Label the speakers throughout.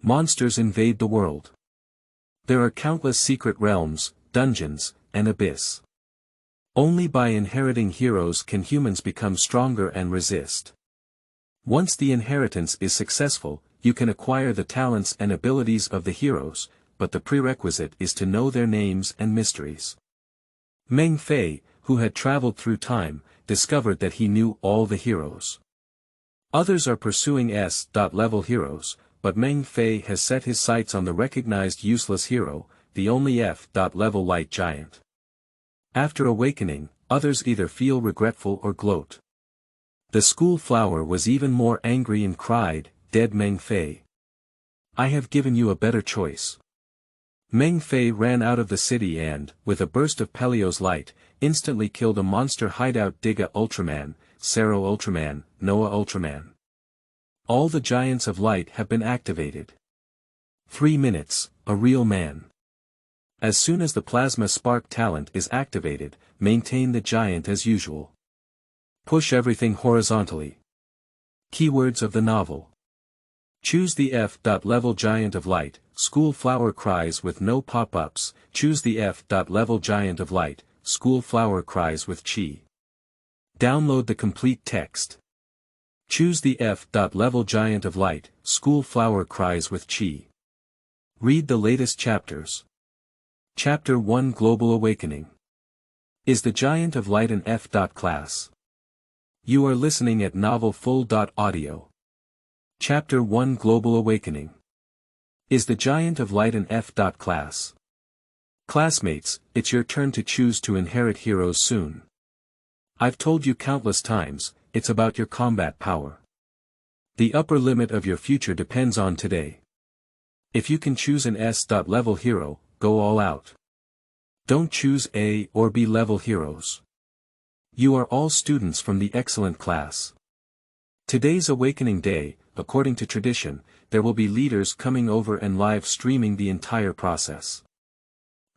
Speaker 1: Monsters invade the world. There are countless secret realms, dungeons, and abyss. Only by inheriting heroes can humans become stronger and resist. Once the inheritance is successful, you can acquire the talents and abilities of the heroes, but the prerequisite is to know their names and mysteries. Meng Fei, who had traveled through time, discovered that he knew all the heroes. Others are pursuing S-level heroes, but Meng Fei has set his sights on the recognized useless hero, the only F-level light giant. After awakening, others either feel regretful or gloat. The school flower was even more angry and cried, "Dead Meng Fei. I have given you a better choice." Meng Fei ran out of the city and, with a burst of Pelio's light, instantly killed a monster hideout Digga Ultraman, Sero Ultraman, Noah Ultraman. All the giants of light have been activated. 3 minutes, a real man. As soon as the plasma spark talent is activated, maintain the giant as usual. Push everything horizontally. Keywords of the novel. Choose the F-level giant of light, school flower cries with no pop-ups. Choose the F-level giant of light, school flower cries with chi. Download the complete text. Choose the F-level giant of light, school flower cries with chi. Read the latest chapters. Chapter 1 Global Awakening. Is the Giant of Light an F. class? You are listening at novelfull.audio. Chapter 1 Global Awakening. Is the Giant of Light an F. class? Classmates, it's your turn to choose to inherit heroes soon. I've told you countless times, it's about your combat power. The upper limit of your future depends on today. If you can choose an S-level hero, go all out. Don't choose A or B level heroes. You are all students from the excellent class. Today's Awakening Day, according to tradition, there will be leaders coming over and live streaming the entire process.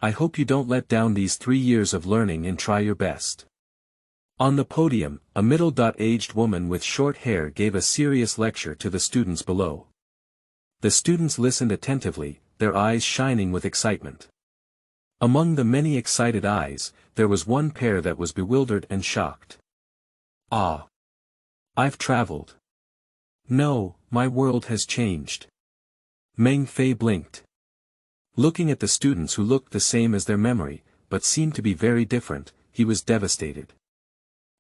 Speaker 1: I hope you don't let down these 3 years of learning and try your best. On the podium, a middle-aged woman with short hair gave a serious lecture to the students below. The students listened attentively, their eyes shining with excitement. Among the many excited eyes, there was one pair that was bewildered and shocked. Ah! I've traveled. No, my world has changed. Meng Fei blinked. Looking at the students who looked the same as their memory, but seemed to be very different, he was devastated.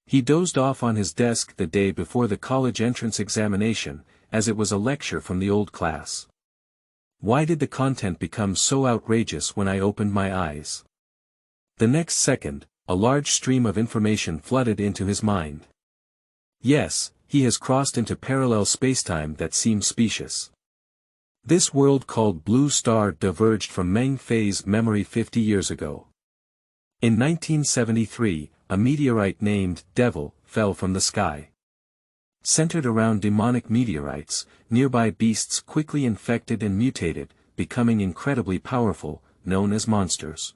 Speaker 1: He dozed off on his desk the day before the college entrance examination, as it was a lecture from the old class. Why did the content become so outrageous when I opened my eyes? The next second, a large stream of information flooded into his mind. Yes, he has crossed into parallel spacetime that seems specious. This world called Blue Star diverged from Meng Fei's memory 50 years ago. In 1973, a meteorite named Devil fell from the sky. Centered around demonic meteorites, nearby beasts quickly infected and mutated, becoming incredibly powerful, known as monsters.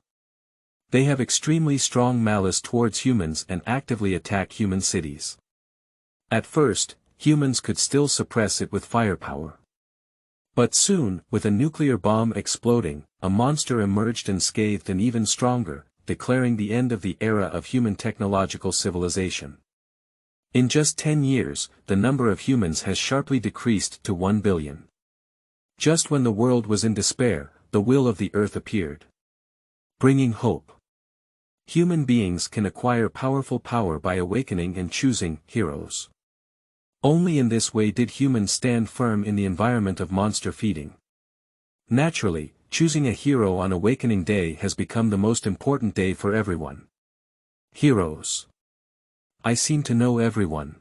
Speaker 1: They have extremely strong malice towards humans and actively attack human cities. At first, humans could still suppress it with firepower. But soon, with a nuclear bomb exploding, a monster emerged unscathed and even stronger, declaring the end of the era of human technological civilization. In just 10 years, the number of humans has sharply decreased to 1 billion. Just when the world was in despair, the will of the earth appeared, bringing hope. Human beings can acquire powerful power by awakening and choosing heroes. Only in this way did humans stand firm in the environment of monster feeding. Naturally, choosing a hero on Awakening Day has become the most important day for everyone. Heroes. I seem to know everyone.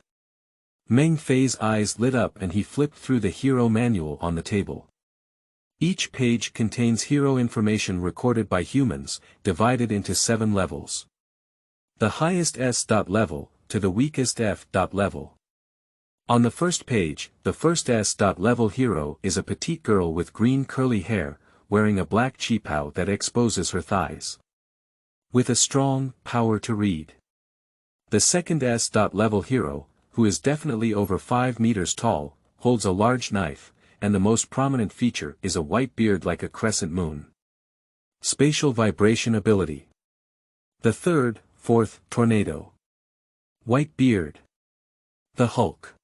Speaker 1: Meng Fei's eyes lit up and he flipped through the hero manual on the table. Each page contains hero information recorded by humans, divided into 7 levels. The highest S-level, to the weakest F-level. On the first page, the first S-level hero is a petite girl with green curly hair, wearing a black qipao that exposes her thighs. With a strong power to read. The second S-level hero, who is definitely over 5 meters tall, holds a large knife, and the most prominent feature is a white beard like a crescent moon. Spatial vibration ability. The third, fourth, tornado. White beard. The Hulk.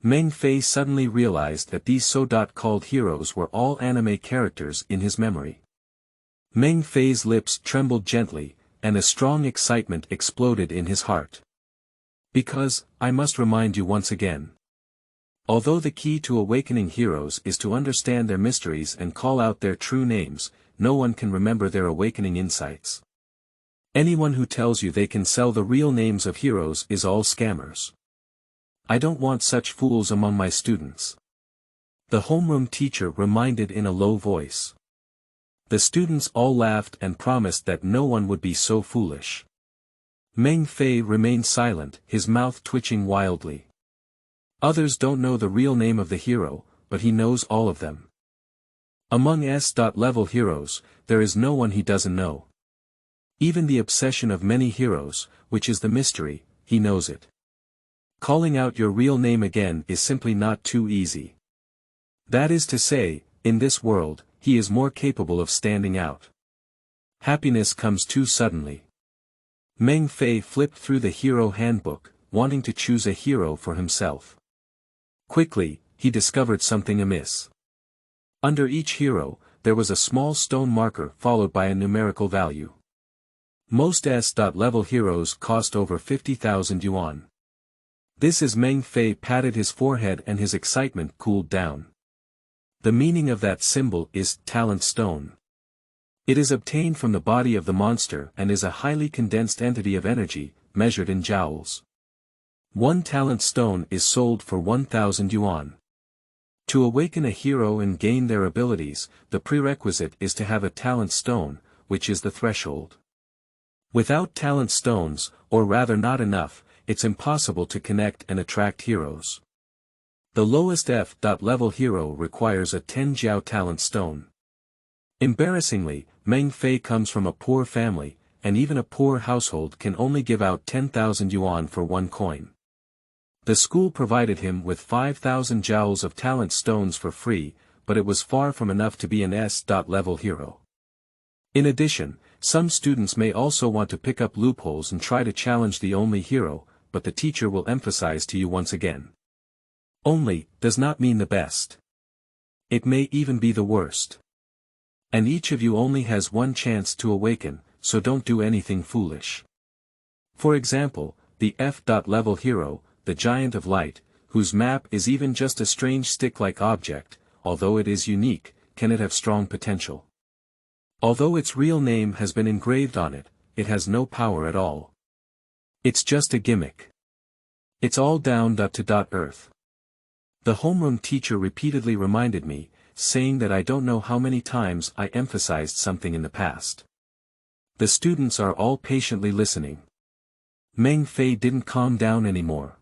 Speaker 1: Meng Fei suddenly realized that these so-called heroes were all anime characters in his memory. Meng Fei's lips trembled gently, and a strong excitement exploded in his heart. Because, I must remind you once again. Although the key to awakening heroes is to understand their mysteries and call out their true names, no one can remember their awakening insights. Anyone who tells you they can sell the real names of heroes is all scammers. I don't want such fools among my students. The homeroom teacher reminded in a low voice. The students all laughed and promised that no one would be so foolish. Meng Fei remained silent, his mouth twitching wildly. Others don't know the real name of the hero, but he knows all of them. Among S-level heroes, there is no one he doesn't know. Even the obsession of many heroes, which is the mystery, he knows it. Calling out your real name again is simply not too easy. That is to say, in this world, he is more capable of standing out. Happiness comes too suddenly. Meng Fei flipped through the hero handbook, wanting to choose a hero for himself. Quickly, he discovered something amiss. Under each hero, there was a small stone marker followed by a numerical value. Most S-level heroes cost over 50,000 yuan. This as Meng Fei patted his forehead and his excitement cooled down. The meaning of that symbol is talent stone. It is obtained from the body of the monster and is a highly condensed entity of energy, measured in joules. One talent stone is sold for 1,000 yuan. To awaken a hero and gain their abilities, the prerequisite is to have a talent stone, which is the threshold. Without talent stones, or rather not enough, it's impossible to connect and attract heroes. The lowest F-level hero requires a 10 jiao talent stone. Embarrassingly, Meng Fei comes from a poor family, and even a poor household can only give out 10,000 yuan for one coin. The school provided him with 5,000 joules of talent stones for free, but it was far from enough to be an S-level hero. In addition, some students may also want to pick up loopholes and try to challenge the only hero, but the teacher will emphasize to you once again. Only, does not mean the best. It may even be the worst. And each of you only has one chance to awaken, so don't do anything foolish. For example, the F-level hero, the Giant of Light, whose map is even just a strange stick-like object, although it is unique, can it have strong potential? Although its real name has been engraved on it, it has no power at all. It's just a gimmick. It's all down to earth. The homeroom teacher repeatedly reminded me, saying that I don't know how many times I emphasized something in the past. The students are all patiently listening. Meng Fei didn't calm down anymore.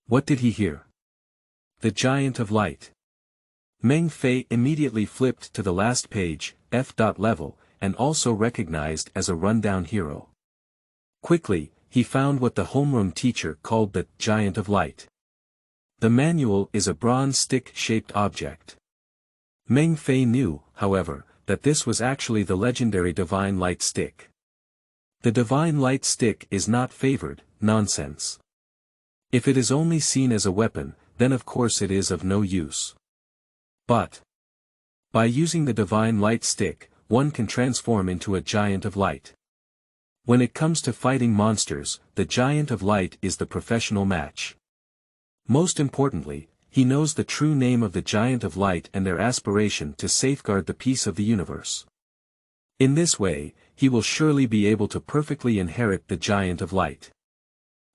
Speaker 1: What did he hear? The Giant of Light. Meng Fei immediately flipped to the last page, F-level, and also recognized as a rundown hero. Quickly, he found what the homeroom teacher called the Giant of Light. The manual is a bronze stick-shaped object. Meng Fei knew, however, that this was actually the legendary Divine Light Stick. The Divine Light Stick is not favored, nonsense. If it is only seen as a weapon, then of course it is of no use. But by using the Divine Light Stick, one can transform into a Giant of Light. When it comes to fighting monsters, the Giant of Light is the professional match. Most importantly, he knows the true name of the Giant of Light and their aspiration to safeguard the peace of the universe. In this way, he will surely be able to perfectly inherit the Giant of Light.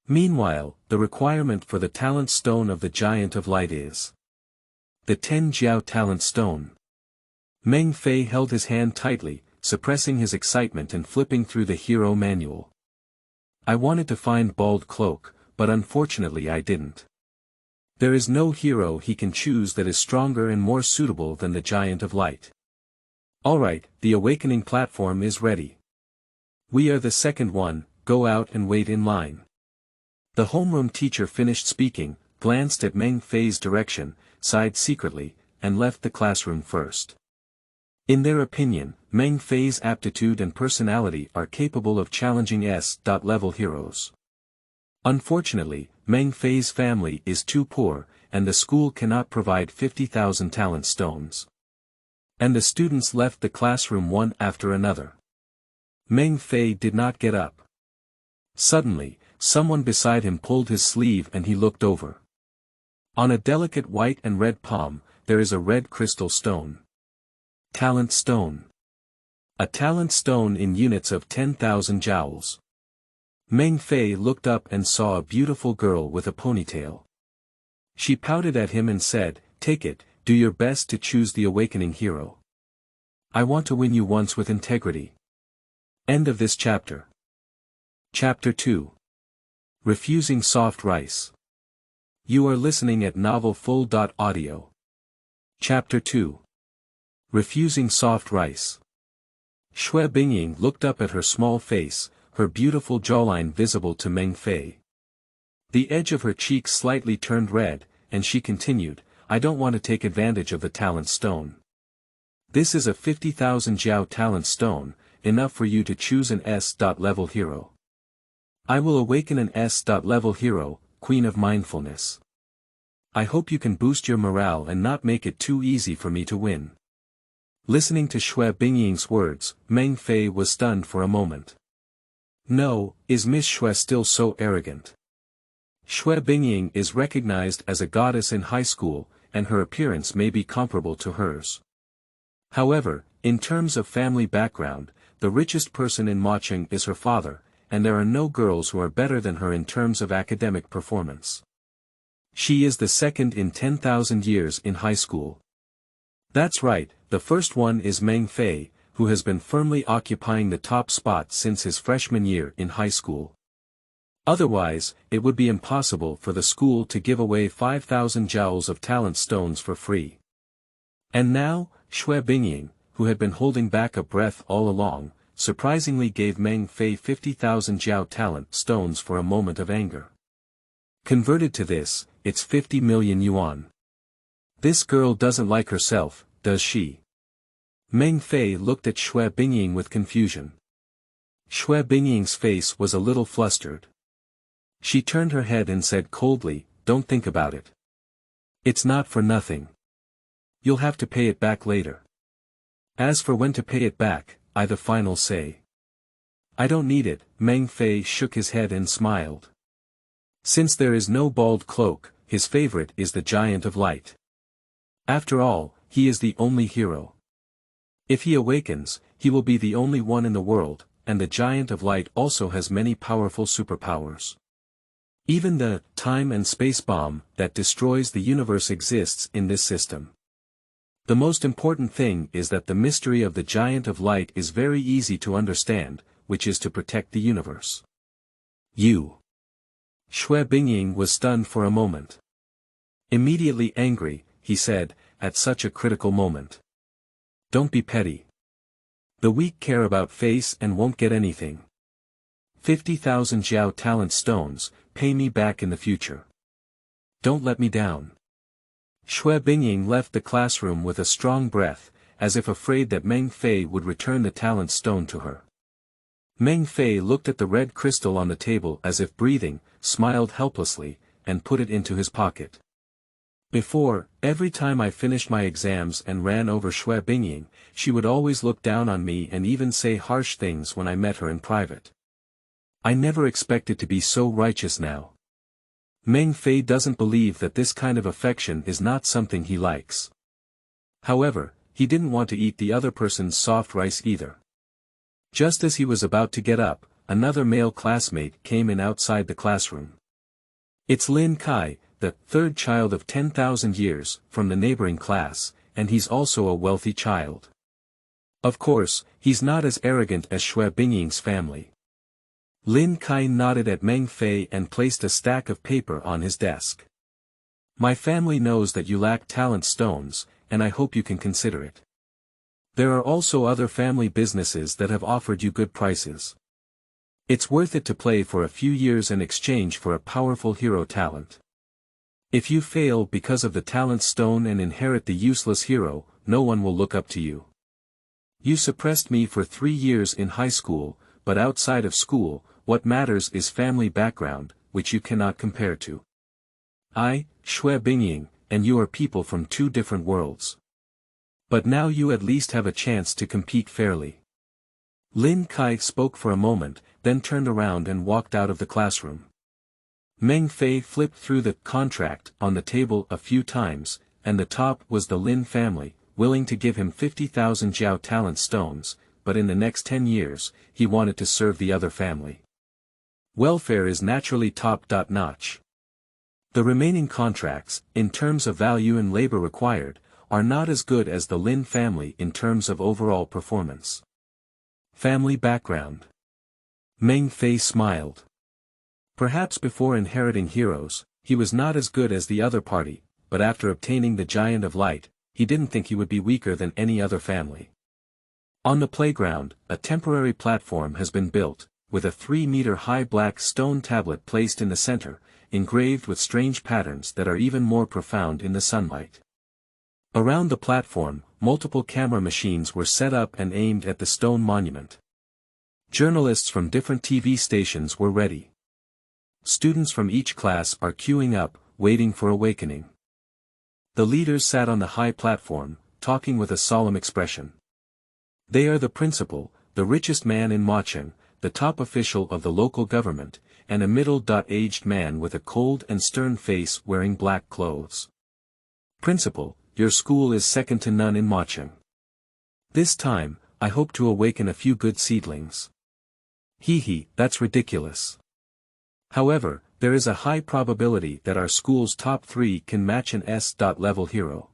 Speaker 1: Meanwhile, the requirement for the talent stone of the Giant of Light is the 10 jiao talent stone. Meng Fei held his hand tightly, suppressing his excitement and flipping through the hero manual. I wanted to find Bald Cloak, but unfortunately I didn't. There is no hero he can choose that is stronger and more suitable than the Giant of Light. Alright, the awakening platform is ready. We are the second one, go out and wait in line. The homeroom teacher finished speaking, glanced at Meng Fei's direction, sighed secretly, and left the classroom first. In their opinion, Meng Fei's aptitude and personality are capable of challenging S-level heroes. Unfortunately, Meng Fei's family is too poor, and the school cannot provide 50,000 talent stones. And the students left the classroom one after another. Meng Fei did not get up. Suddenly, someone beside him pulled his sleeve and he looked over. On a delicate white and red palm, there is a red crystal stone. Talent stone. A talent stone in units of 10,000 joules. Meng Fei looked up and saw a beautiful girl with a ponytail. She pouted at him and said, "Take it, do your best to choose the awakening hero. I want to win you once with integrity." End of this chapter. Chapter 2. Refusing soft rice. You are listening at novelfull.audio. Chapter 2. Refusing soft rice. Xue Bingying looked up at her small face, her beautiful jawline visible to Meng Fei. The edge of her cheeks slightly turned red, and she continued, "I don't want to take advantage of the talent stone. This is a 50,000 jiao talent stone, enough for you to choose an S-level hero. I will awaken an S-level hero, Queen of Mindfulness. I hope you can boost your morale and not make it too easy for me to win." Listening to Xue Bingying's words, Meng Fei was stunned for a moment. No, is Miss Xue still so arrogant? Xue Bingying is recognized as a goddess in high school, and her appearance may be comparable to hers. However, in terms of family background, the richest person in Qingqing is her father, and there are no girls who are better than her in terms of academic performance. She is the second in 10,000 years in high school. That's right, the first one is Meng Fei, who has been firmly occupying the top spot since his freshman year in high school. Otherwise, it would be impossible for the school to give away 5,000 joules of talent stones for free. And now, Xue Bingying, who had been holding back a breath all along, surprisingly gave Meng Fei 50,000 jiao talent stones for a moment of anger. Converted to this, it's 50 million yuan. This girl doesn't like herself, does she? Meng Fei looked at Xue Bingying with confusion. Xue Bingying's face was a little flustered. She turned her head and said coldly, "Don't think about it. It's not for nothing. You'll have to pay it back later. As for when to pay it back, I the final say. I don't need it." Meng Fei shook his head and smiled. Since there is no bald cloak, his favorite is the Giant of Light. After all, he is the only hero. If he awakens, he will be the only one in the world, and the Giant of Light also has many powerful superpowers. Even the time and space bomb that destroys the universe exists in this system. The most important thing is that the mystery of the Giant of Light is very easy to understand, which is to protect the universe. You. Xue Bingying was stunned for a moment. Immediately angry, he said, at such a critical moment. Don't be petty. The weak care about face and won't get anything. 50,000 jiao talent stones, pay me back in the future. Don't let me down. Xue Bingying left the classroom with a strong breath, as if afraid that Meng Fei would return the talent stone to her. Meng Fei looked at the red crystal on the table as if breathing, smiled helplessly, and put it into his pocket. Before, every time I finished my exams and ran over Xue Bingying, she would always look down on me and even say harsh things when I met her in private. I never expected to be so righteous now. Meng Fei doesn't believe that this kind of affection is not something he likes. However, he didn't want to eat the other person's soft rice either. Just as he was about to get up, another male classmate came in outside the classroom. It's Lin Kai, the third child of 10,000 years, from the neighboring class, and he's also a wealthy child. Of course, he's not as arrogant as Xue Bingying's family. Lin Kai nodded at Meng Fei and placed a stack of paper on his desk. My family knows that you lack talent stones, and I hope you can consider it. There are also other family businesses that have offered you good prices. It's worth it to play for a few years in exchange for a powerful hero talent. If you fail because of the talent stone and inherit the useless hero, no one will look up to you. You suppressed me for 3 years in high school, but outside of school, what matters is family background, which you cannot compare to. Shui Bingying, and you are people from 2 different worlds. But now you at least have a chance to compete fairly. Lin Kai spoke for a moment, then turned around and walked out of the classroom. Meng Fei flipped through the contract on the table a few times, and the top was the Lin family, willing to give him 50,000 Jiao talent stones, but in the next 10 years, he wanted to serve the other family. Welfare is naturally top-notch. The remaining contracts, in terms of value and labor required, are not as good as the Lin family in terms of overall performance. Family background. Meng Fei smiled. Perhaps before inheriting heroes, he was not as good as the other party, but after obtaining the Giant of Light, he didn't think he would be weaker than any other family. On the playground, a temporary platform has been built, with a 3-meter-high black stone tablet placed in the center, engraved with strange patterns that are even more profound in the sunlight. Around the platform, multiple camera machines were set up and aimed at the stone monument. Journalists from different TV stations were ready. Students from each class are queuing up, waiting for awakening. The leaders sat on the high platform, talking with a solemn expression. They are the principal, the richest man in Macheng, the top official of the local government, and a middle-aged man with a cold and stern face wearing black clothes. Principal, your school is second to none in Macheng. This time, I hope to awaken a few good seedlings. That's ridiculous. However, there is a high probability that our school's top 3 can match an S-level hero.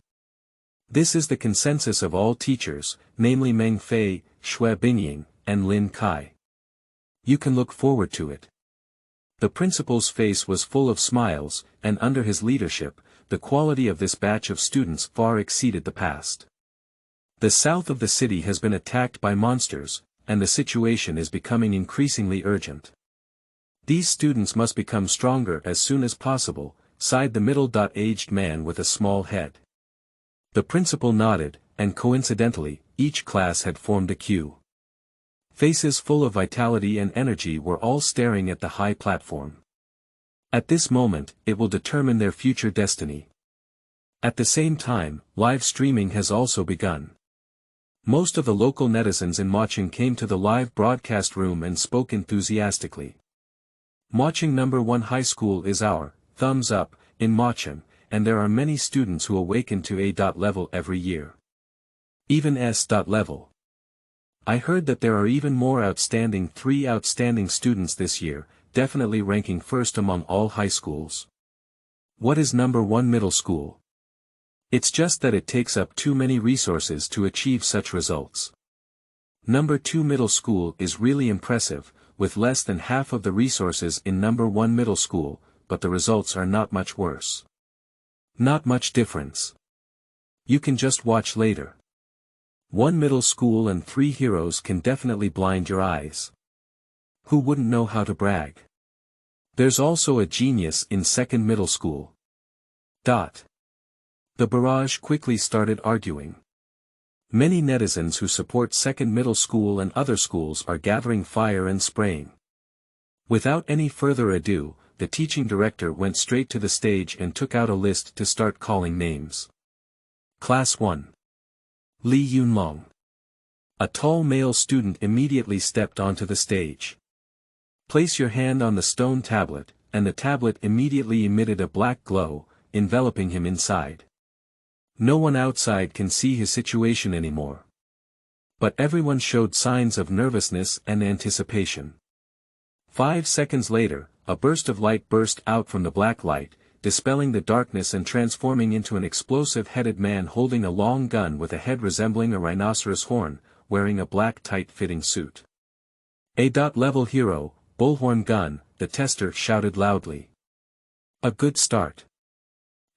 Speaker 1: This is the consensus of all teachers, namely Meng Fei, Shui Bingying, and Lin Kai. You can look forward to it. The principal's face was full of smiles, and under his leadership, the quality of this batch of students far exceeded the past. The south of the city has been attacked by monsters, and the situation is becoming increasingly urgent. These students must become stronger as soon as possible, sighed the middle-aged man with a small head. The principal nodded, and coincidentally, each class had formed a queue. Faces full of vitality and energy were all staring at the high platform. At this moment, it will determine their future destiny. At the same time, live streaming has also begun. Most of the local netizens in Macheng came to the live broadcast room and spoke enthusiastically. Macheng No. 1 High School is our thumbs up in Macheng, and there are many students who awaken to A-level every year. Even S-level. I heard that there are even more 3 outstanding students this year, definitely ranking first among all high schools. What is No. 1 middle school? It's just that it takes up too many resources to achieve such results. No. 2 middle school is really impressive, with less than half of the resources in No. 1 middle school, but the results are not much worse. Not much difference. You can just watch later. 1 middle school and 3 heroes can definitely blind your eyes. Who wouldn't know how to brag? There's also a genius in 2nd middle school. The barrage quickly started arguing. Many netizens who support 2nd middle school and other schools are gathering fire and spraying. Without any further ado, the teaching director went straight to the stage and took out a list to start calling names. Class 1. Li Yunlong. A tall male student immediately stepped onto the stage. Place your hand on the stone tablet, and the tablet immediately emitted a black glow, enveloping him inside. No one outside can see his situation anymore. But everyone showed signs of nervousness and anticipation. 5 seconds later, a burst of light burst out from the black light, dispelling the darkness and transforming into an explosive-headed man holding a long gun with a head resembling a rhinoceros horn, wearing a black tight-fitting suit. A-level hero, bullhorn gun, the tester shouted loudly. A good start.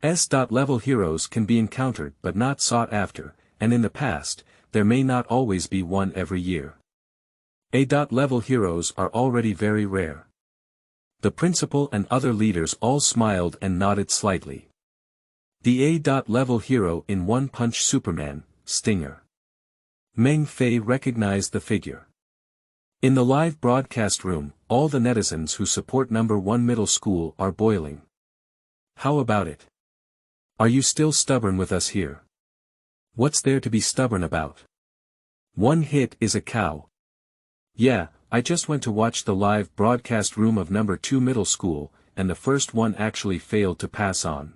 Speaker 1: S-level heroes can be encountered but not sought after, and in the past, there may not always be one every year. A-level heroes are already very rare. The principal and other leaders all smiled and nodded slightly. The A-level hero in One Punch Superman, Stinger. Meng Fei recognized the figure. In the live broadcast room, all the netizens who support number 1 middle school are boiling. How about it? Are you still stubborn with us here? What's there to be stubborn about? One hit is a cow. Yeah, I just went to watch the live broadcast room of number 2 middle school, and the first one actually failed to pass on.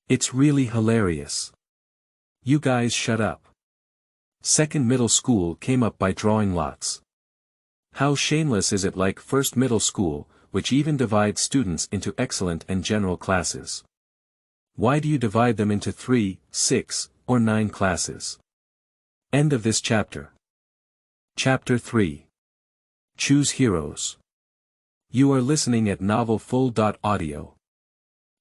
Speaker 1: It's really hilarious. You guys shut up. Second middle school came up by drawing lots. How shameless is it, like first middle school, which even divides students into excellent and general classes. Why do you divide them into 3, 6, or 9 classes? End of this chapter. Chapter 3. Choose Heroes. You are listening at novelfull.audio.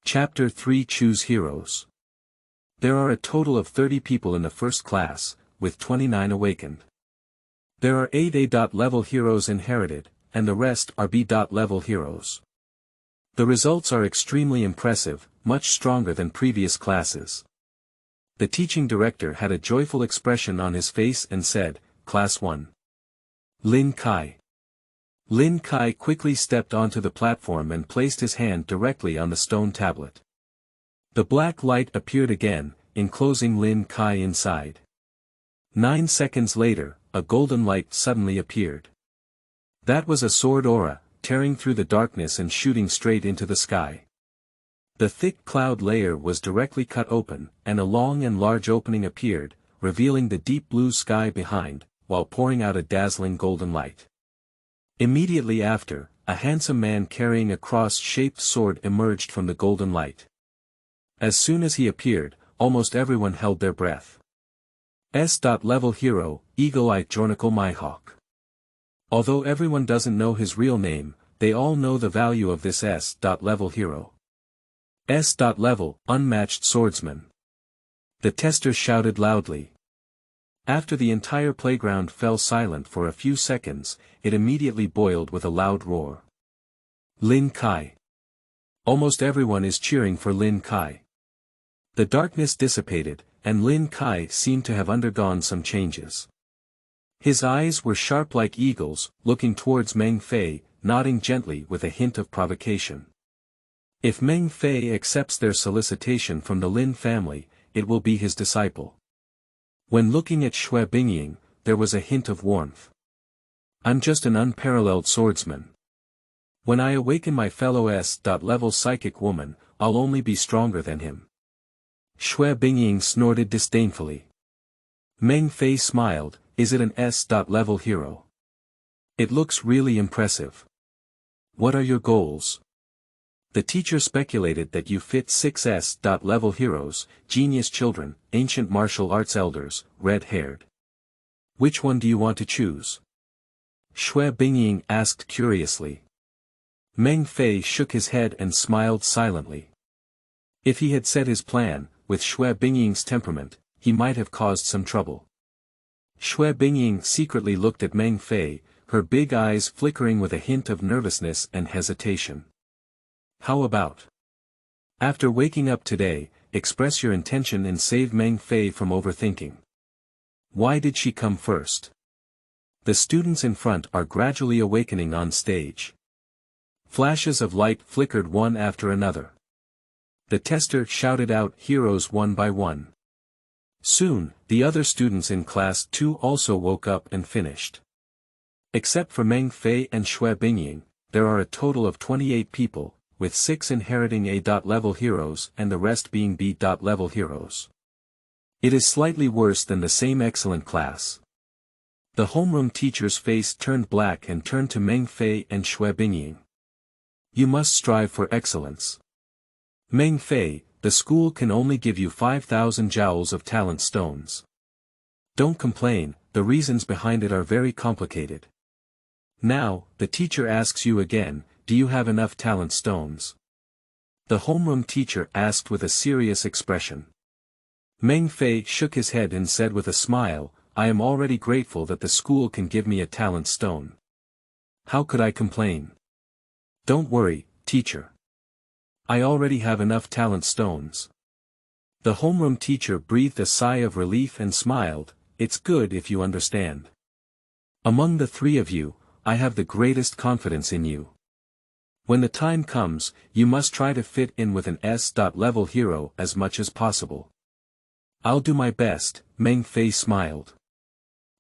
Speaker 1: Chapter 3. Choose Heroes. There are a total of 30 people in the first class, with 29 awakened. There are 8 A-level heroes inherited, and the rest are B-level heroes. The results are extremely impressive, much stronger than previous classes. The teaching director had a joyful expression on his face and said, Class 1. Lin Kai. Lin Kai quickly stepped onto the platform and placed his hand directly on the stone tablet. The black light appeared again, enclosing Lin Kai inside. 9 seconds later, a golden light suddenly appeared. That was a sword aura, tearing through the darkness and shooting straight into the sky. The thick cloud layer was directly cut open, and a long and large opening appeared, revealing the deep blue sky behind, while pouring out a dazzling golden light. Immediately after, a handsome man carrying a cross-shaped sword emerged from the golden light. As soon as he appeared, almost everyone held their breath. S-level hero, Eagle-Eye Jornicle Mihawk. Although everyone doesn't know his real name, they all know the value of this S-level hero. S-level, unmatched swordsman. The tester shouted loudly. After the entire playground fell silent for a few seconds, it immediately boiled with a loud roar. Lin Kai. Almost everyone is cheering for Lin Kai. The darkness dissipated, and Lin Kai seemed to have undergone some changes. His eyes were sharp like eagles, looking towards Meng Fei, nodding gently with a hint of provocation. If Meng Fei accepts their solicitation from the Lin family, it will be his disciple. When looking at Xue Bingying, there was a hint of warmth. I'm just an unparalleled swordsman. When I awaken my fellow S-level psychic woman, I'll only be stronger than him. Xue Bingying snorted disdainfully. Meng Fei smiled. Is it an S-level hero? It looks really impressive. What are your goals? The teacher speculated that you fit 6 S-level heroes, genius children, ancient martial arts elders, red-haired. Which one do you want to choose? Xue Bingying asked curiously. Meng Fei shook his head and smiled silently. If he had said his plan, with Xue Bingying's temperament, he might have caused some trouble. Xue Bingying secretly looked at Meng Fei, her big eyes flickering with a hint of nervousness and hesitation. How about? After waking up today, express your intention and save Meng Fei from overthinking. Why did she come first? The students in front are gradually awakening on stage. Flashes of light flickered one after another. The tester shouted out heroes one by one. Soon, the other students in class 2 also woke up and finished. Except for Meng Fei and Xue Bingying, there are a total of 28 people, with 6 inheriting A-level heroes and the rest being B-level heroes. It is slightly worse than the same excellent class. The homeroom teacher's face turned black and turned to Meng Fei and Xue Bingying. You must strive for excellence. Meng Fei, the school can only give you 5,000 jowls of talent stones. Don't complain, the reasons behind it are very complicated. Now, the teacher asks you again, do you have enough talent stones? The homeroom teacher asked with a serious expression. Meng Fei shook his head and said with a smile, I am already grateful that the school can give me a talent stone. How could I complain? Don't worry, teacher. I already have enough talent stones. The homeroom teacher breathed a sigh of relief and smiled, it's good if you understand. Among the three of you, I have the greatest confidence in you. When the time comes, you must try to fit in with an S-level hero as much as possible. I'll do my best, Meng Fei smiled.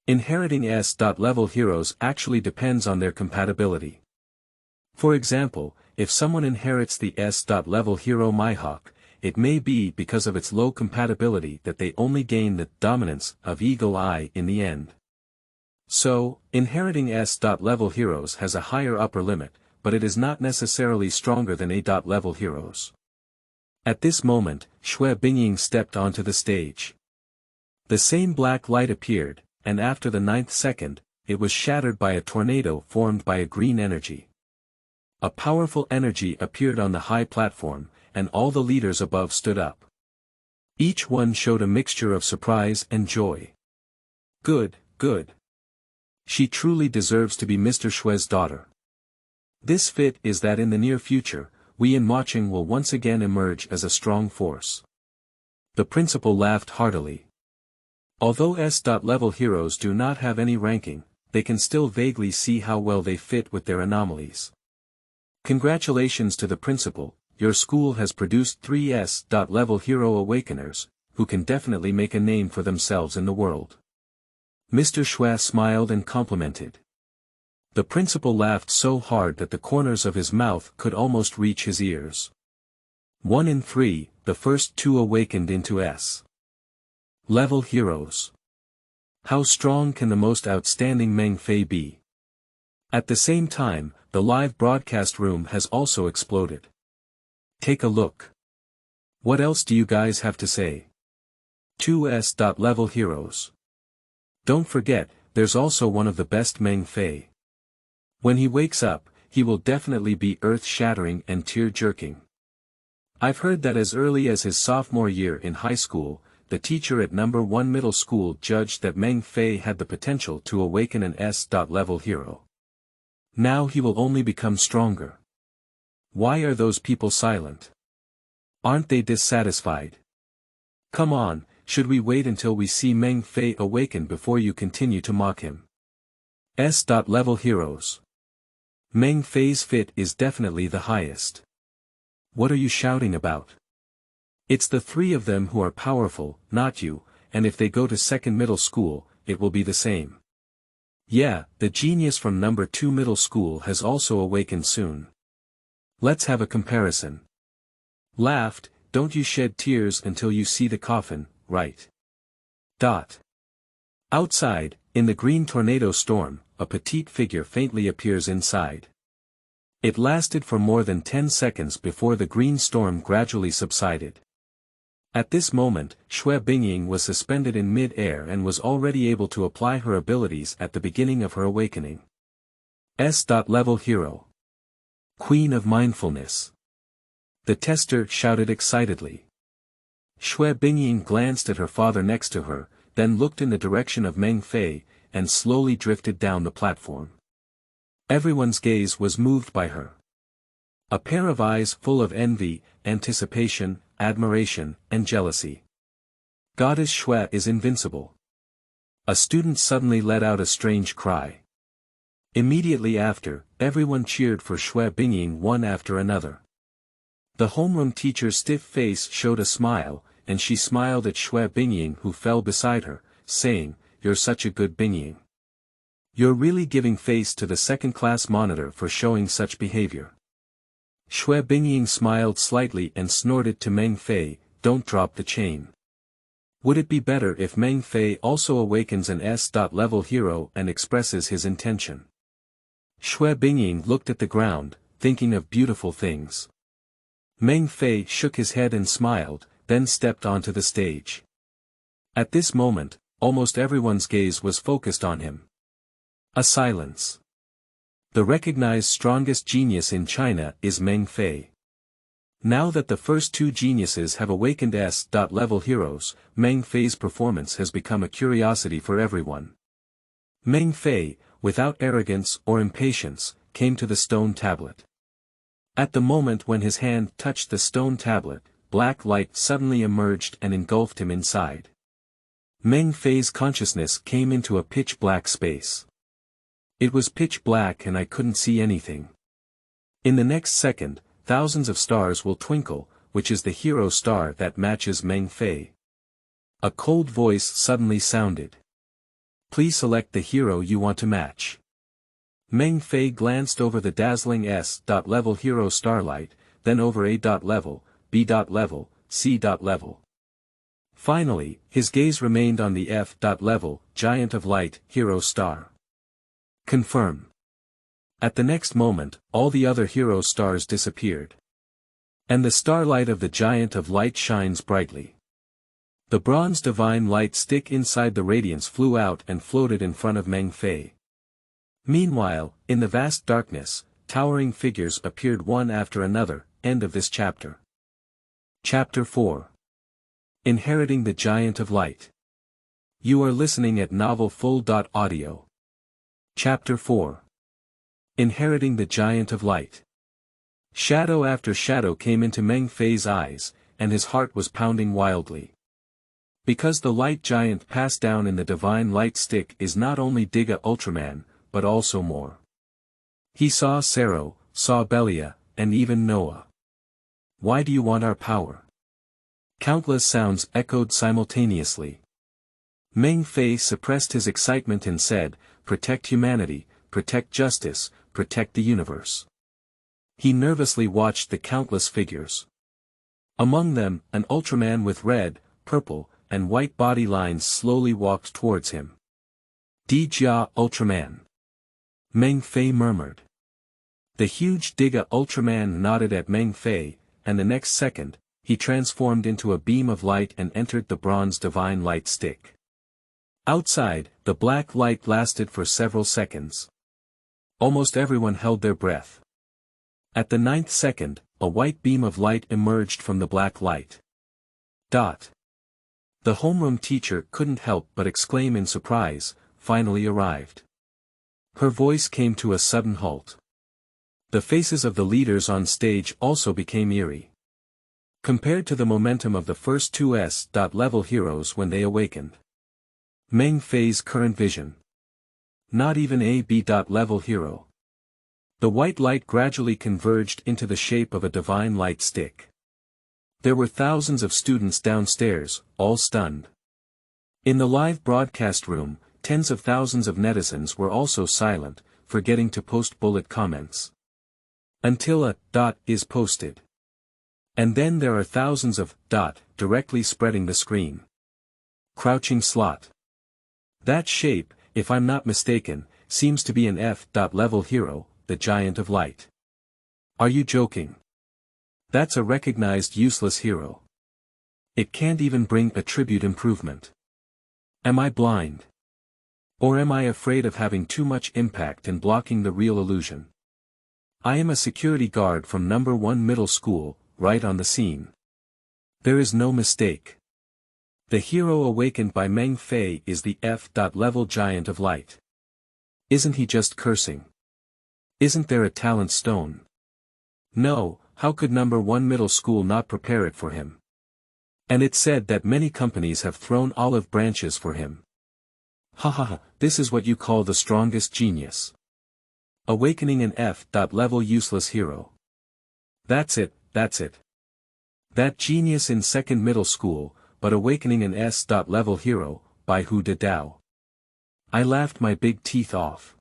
Speaker 1: Inheriting S-level heroes actually depends on their compatibility. For example, if someone inherits the S-level hero Mihawk, it may be because of its low compatibility that they only gain the dominance of Eagle Eye in the end. So, inheriting S-level heroes has a higher upper limit, but it is not necessarily stronger than A-level heroes. At this moment, Xue Bingying stepped onto the stage. The same black light appeared, and after the 9th second, it was shattered by a tornado formed by a green energy. A powerful energy appeared on the high platform, and all the leaders above stood up. Each one showed a mixture of surprise and joy. Good, good. She truly deserves to be Mr. Xue's daughter. This fit is that in the near future, we in Qingqing will once again emerge as a strong force. The principal laughed heartily. Although S-level heroes do not have any ranking, they can still vaguely see how well they fit with their anomalies. Congratulations to the principal, your school has produced 3 S-level hero awakeners, who can definitely make a name for themselves in the world. Mr. Xue smiled and complimented. The principal laughed so hard that the corners of his mouth could almost reach his ears. 1 in 3, the first 2 awakened into S-level heroes. How strong can the most outstanding Meng Fei be? At the same time, the live broadcast room has also exploded. Take a look. What else do you guys have to say? 2 S-level heroes. Don't forget, there's also one of the best Meng Fei. When he wakes up, he will definitely be earth-shattering and tear-jerking. I've heard that as early as his sophomore year in high school, the teacher at number 1 middle school judged that Meng Fei had the potential to awaken an S-level hero. Now he will only become stronger. Why are those people silent? Aren't they dissatisfied? Come on, should we wait until we see Meng Fei awaken before you continue to mock him? S-level heroes. Meng Fei's fit is definitely the highest. What are you shouting about? It's the 3 of them who are powerful, not you, and if they go to second middle school, it will be the same. Yeah, the genius from number 2 middle school has also awakened soon. Let's have a comparison. Laughed, don't you shed tears until you see the coffin, right? Outside, in the green tornado storm, a petite figure faintly appears inside. It lasted for more than 10 seconds before the green storm gradually subsided. At this moment, Xue Bingying was suspended in mid-air and was already able to apply her abilities at the beginning of her awakening. S-level hero. Queen of Mindfulness. The tester shouted excitedly. Xue Bingying glanced at her father next to her, then looked in the direction of Meng Fei, and slowly drifted down the platform. Everyone's gaze was moved by her. A pair of eyes full of envy, anticipation, admiration, and jealousy. Goddess Xue is invincible. A student suddenly let out a strange cry. Immediately after, everyone cheered for Xue Bingying one after another. The homeroom teacher's stiff face showed a smile, and she smiled at Xue Bingying who fell beside her, saying, "You're such a good Bingying. You're really giving face to the second-class monitor for showing such behavior." Xue Bingying smiled slightly and snorted to Meng Fei, "Don't drop the chain. Would it be better if Meng Fei also awakens an S-level hero and expresses his intention?" Xue Bingying looked at the ground, thinking of beautiful things. Meng Fei shook his head and smiled, then stepped onto the stage. At this moment, almost everyone's gaze was focused on him. A silence. The recognized strongest genius in China is Meng Fei. Now that the first 2 geniuses have awakened S-level heroes, Meng Fei's performance has become a curiosity for everyone. Meng Fei, without arrogance or impatience, came to the stone tablet. At the moment when his hand touched the stone tablet, black light suddenly emerged and engulfed him inside. Meng Fei's consciousness came into a pitch-black space. It was pitch black and I couldn't see anything. In the next second, thousands of stars will twinkle, which is the hero star that matches Meng Fei. A cold voice suddenly sounded. Please select the hero you want to match. Meng Fei glanced over the dazzling S.level hero starlight, then over A.level, B.level, C.level. Finally, his gaze remained on the F.level, giant of light, hero star. Confirm. At the next moment, all the other hero stars disappeared. And the starlight of the giant of light shines brightly. The bronze divine light stick inside the radiance flew out and floated in front of Meng Fei. Meanwhile, in the vast darkness, towering figures appeared one after another. End of this chapter. Chapter 4. Inheriting the Giant of Light. You are listening at novelfull.audio. Chapter 4. Inheriting the Giant of Light. Shadow after shadow came into Meng Fei's eyes, and his heart was pounding wildly. Because the light giant passed down in the divine light stick is not only Giga Ultraman, but also more. He saw Sero, saw Belia, and even Noah. Why do you want our power? Countless sounds echoed simultaneously. Meng Fei suppressed his excitement and said, "Protect humanity, protect justice, protect the universe." He nervously watched the countless figures. Among them, an Ultraman with red, purple, and white body lines slowly walked towards him. Jia Ultraman. Meng Fei murmured. The huge Giga Ultraman nodded at Meng Fei, and the next second, he transformed into a beam of light and entered the bronze divine light stick. Outside, the black light lasted for several seconds. Almost everyone held their breath. At the 9th second, a white beam of light emerged from the black light. The homeroom teacher couldn't help but exclaim in surprise, finally arrived. Her voice came to a sudden halt. The faces of the leaders on stage also became eerie. Compared to the momentum of the first two S.level heroes when they awakened. Meng Fei's current vision. Not even a B.level hero. The white light gradually converged into the shape of a divine light stick. There were thousands of students downstairs, all stunned. In the live broadcast room, tens of thousands of netizens were also silent, forgetting to post bullet comments. Until a is posted. And then there are thousands of directly spreading the screen. Crouching slot. That shape, if I'm not mistaken, seems to be an F.level hero, the Giant of Light. Are you joking? That's a recognized useless hero. It can't even bring attribute improvement. Am I blind? Or am I afraid of having too much impact and blocking the real illusion? I am a security guard from No. 1 middle school, right on the scene. There is no mistake. The hero awakened by Meng Fei is the F.level Giant of Light. Isn't he just cursing? Isn't there a talent stone? No, how could No. 1 middle school not prepare it for him? And it's said that many companies have thrown olive branches for him. This is what you call the strongest genius. Awakening an F.level useless hero. That's it. That genius in second middle school, but awakening an S.level hero, by Hu De Dao. I laughed my big teeth off.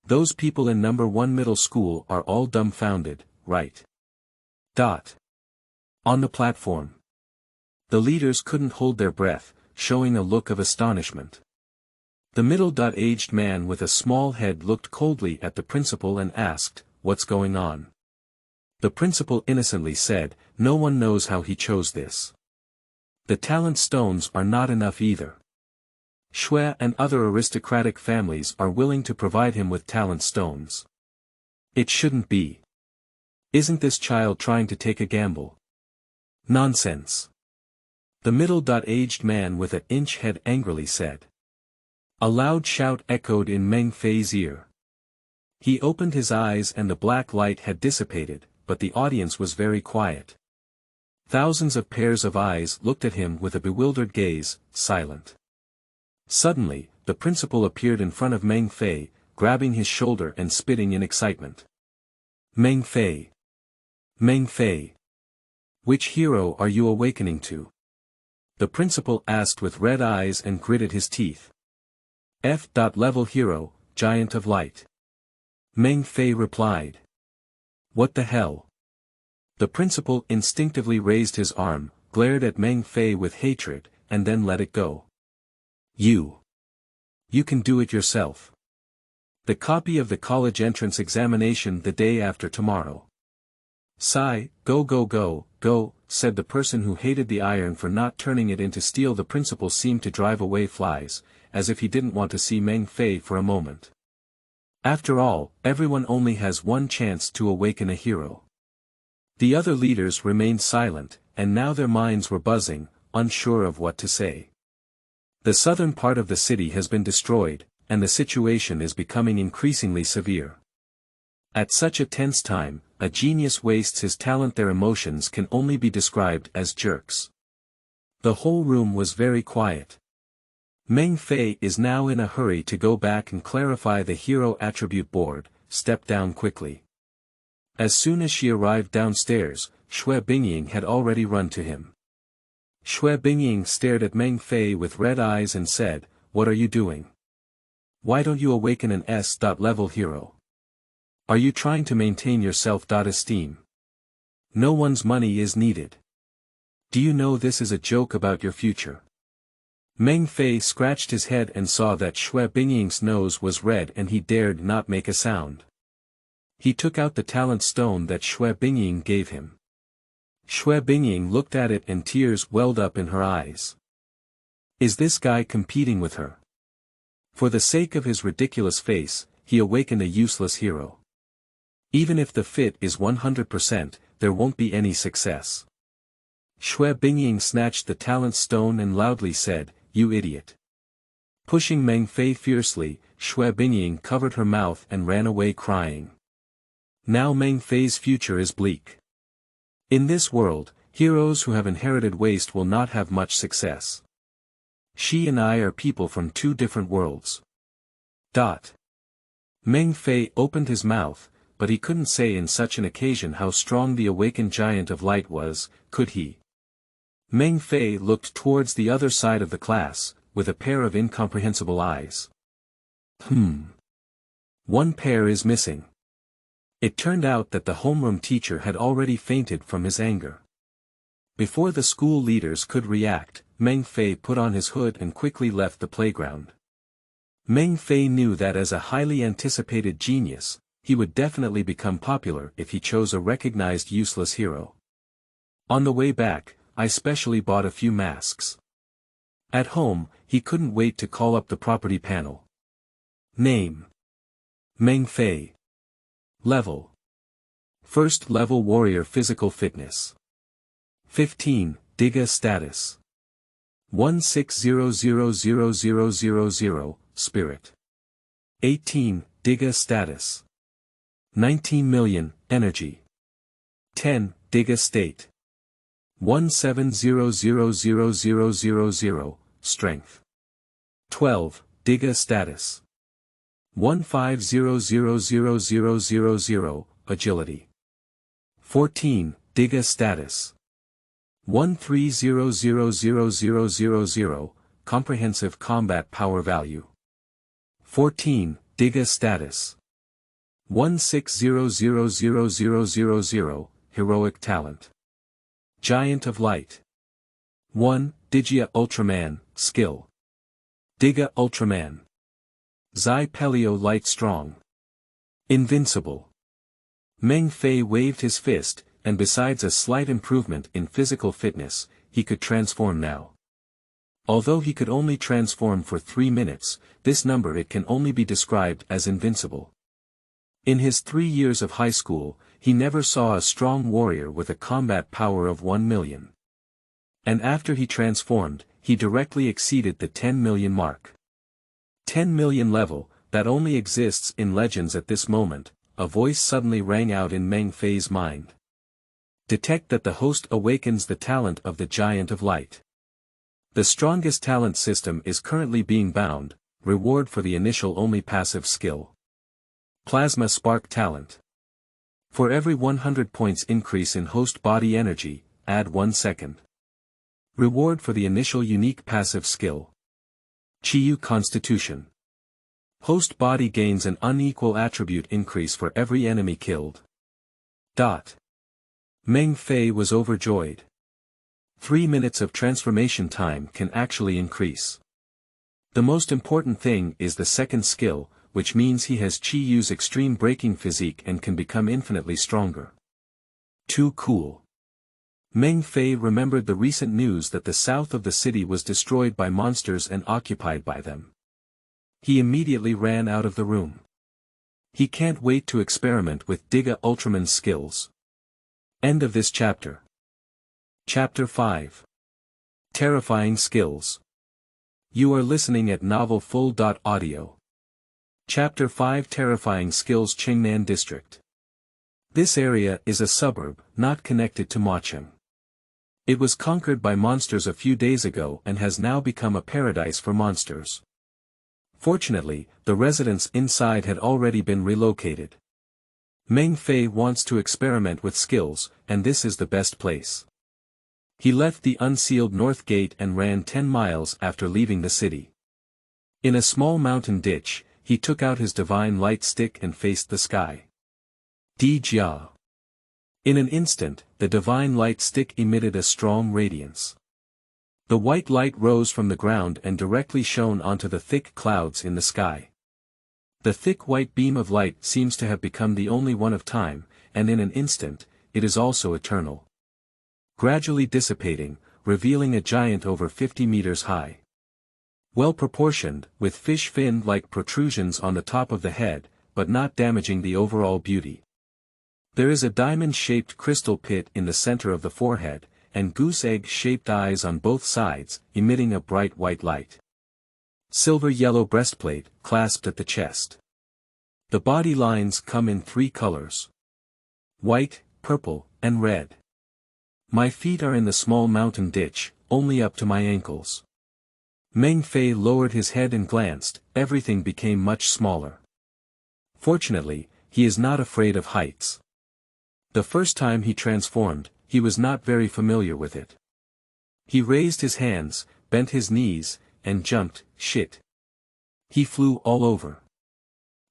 Speaker 1: Those people in No. 1 middle school are all dumbfounded, right? On the platform. The leaders couldn't hold their breath, showing a look of astonishment. The middle-aged man with a small head looked coldly at the principal and asked, "What's going on?" The principal innocently said, "No one knows how he chose this. The talent stones are not enough either. Shui and other aristocratic families are willing to provide him with talent stones. It shouldn't be. Isn't this child trying to take a gamble? Nonsense." The middle-aged man with an inch head angrily said. A loud shout echoed in Meng Fei's ear. He opened his eyes and the black light had dissipated, but the audience was very quiet. Thousands of pairs of eyes looked at him with a bewildered gaze, silent. Suddenly, the principal appeared in front of Meng Fei, grabbing his shoulder and spitting in excitement. Meng Fei! Meng Fei! Which hero are you awakening to? The principal asked with red eyes and gritted his teeth. F.level hero, Giant of Light. Meng Fei replied. What the hell? The principal instinctively raised his arm, glared at Meng Fei with hatred, and then let it go. You can do it yourself. The copy of the college entrance examination the day after tomorrow. Sigh, go, said the person who hated the iron for not turning it into steel. The principal seemed to drive away flies, as if he didn't want to see Meng Fei for a moment. After all, everyone only has one chance to awaken a hero. The other leaders remained silent, and now their minds were buzzing, unsure of what to say. The southern part of the city has been destroyed, and the situation is becoming increasingly severe. At such a tense time, a genius wastes his talent. Their emotions can only be described as jerks. The whole room was very quiet. Meng Fei is now in a hurry to go back and clarify the hero attribute board, step down quickly. As soon as she arrived downstairs, Xue Bingying had already run to him. Xue Bingying stared at Meng Fei with red eyes and said, "What are you doing? Why don't you awaken an S.level hero? Are you trying to maintain your self-esteem? No one's money is needed. Do you know this is a joke about your future?" Meng Fei scratched his head and saw that Xue Bingying's nose was red and he dared not make a sound. He took out the talent stone that Xue Bingying gave him. Xue Bingying looked at it and tears welled up in her eyes. Is this guy competing with her? For the sake of his ridiculous face, he awakened a useless hero. Even if the fit is 100%, there won't be any success. Xue Bingying snatched the talent stone and loudly said, "You idiot." Pushing Meng Fei fiercely, Xue Bingying covered her mouth and ran away crying. Now Meng Fei's future is bleak. In this world, heroes who have inherited waste will not have much success. She and I are people from two different worlds. Meng Fei opened his mouth, but he couldn't say in such an occasion how strong the awakened Giant of Light was, could he? Meng Fei looked towards the other side of the class, with a pair of incomprehensible eyes. One pair is missing. It turned out that the homeroom teacher had already fainted from his anger. Before the school leaders could react, Meng Fei put on his hood and quickly left the playground. Meng Fei knew that as a highly anticipated genius, he would definitely become popular if he chose a recognized useless hero. On the way back, I specially bought a few masks. At home, he couldn't wait to call up the property panel. Name: Meng Fei. Level: First level warrior. Physical fitness 15, Diga status 16000000, Spirit 18, Diga status 19 million, Energy 10, Diga state 17000000, Strength 12, Diga status 15000000, Agility 14, Diga status 13000000, Comprehensive combat power value 14, Diga status 16000000, Heroic talent Giant of Light 1, Digia Ultraman, Skill Diga Ultraman Zai Pelio Light Strong Invincible. Meng Fei waved his fist, and besides a slight improvement in physical fitness, he could transform now. Although he could only transform for 3 minutes, this number it can only be described as invincible. In his 3 years of high school, he never saw a strong warrior with a combat power of 1 million. And after he transformed, he directly exceeded the 10 million mark. 10 million level, that only exists in legends at this moment, a voice suddenly rang out in Meng Fei's mind. Detect that the host awakens the talent of the Giant of Light. The strongest talent system is currently being bound, reward for the initial only passive skill. Plasma Spark Talent. For every 100 points increase in host body energy, add 1 second. Reward for the initial unique passive skill. Qiyu Constitution. Host body gains an unequal attribute increase for every enemy killed. Meng Fei was overjoyed. 3 minutes of transformation time can actually increase. The most important thing is the second skill, which means he has Qiyu's extreme breaking physique and can become infinitely stronger. Too cool. Meng Fei remembered the recent news that the south of the city was destroyed by monsters and occupied by them. He immediately ran out of the room. He can't wait to experiment with Giga Ultraman's skills. End of this chapter. Chapter 5. Terrifying Skills. You are listening at novelfull.audio. Chapter 5 Terrifying Skills Qingnan District. This area is a suburb, not connected to Macheng. It was conquered by monsters a few days ago and has now become a paradise for monsters. Fortunately, the residents inside had already been relocated. Meng Fei wants to experiment with skills, and this is the best place. He left the unsealed north gate and ran 10 miles after leaving the city. In a small mountain ditch, he took out his divine light stick and faced the sky. Jia. In an instant, the divine light stick emitted a strong radiance. The white light rose from the ground and directly shone onto the thick clouds in the sky. The thick white beam of light seems to have become the only one of time, and in an instant, it is also eternal. Gradually dissipating, revealing a giant over 50 meters high. Well proportioned, with fish fin-like protrusions on the top of the head, but not damaging the overall beauty. There is a diamond-shaped crystal pit in the center of the forehead, and goose egg-shaped eyes on both sides, emitting a bright white light. Silver-yellow breastplate, clasped at the chest. The body lines come in 3 colors. White, purple, and red. My feet are in the small mountain ditch, only up to my ankles. Meng Fei lowered his head and glanced, everything became much smaller. Fortunately, he is not afraid of heights. The first time he transformed, he was not very familiar with it. He raised his hands, bent his knees, and jumped, shit. He flew all over.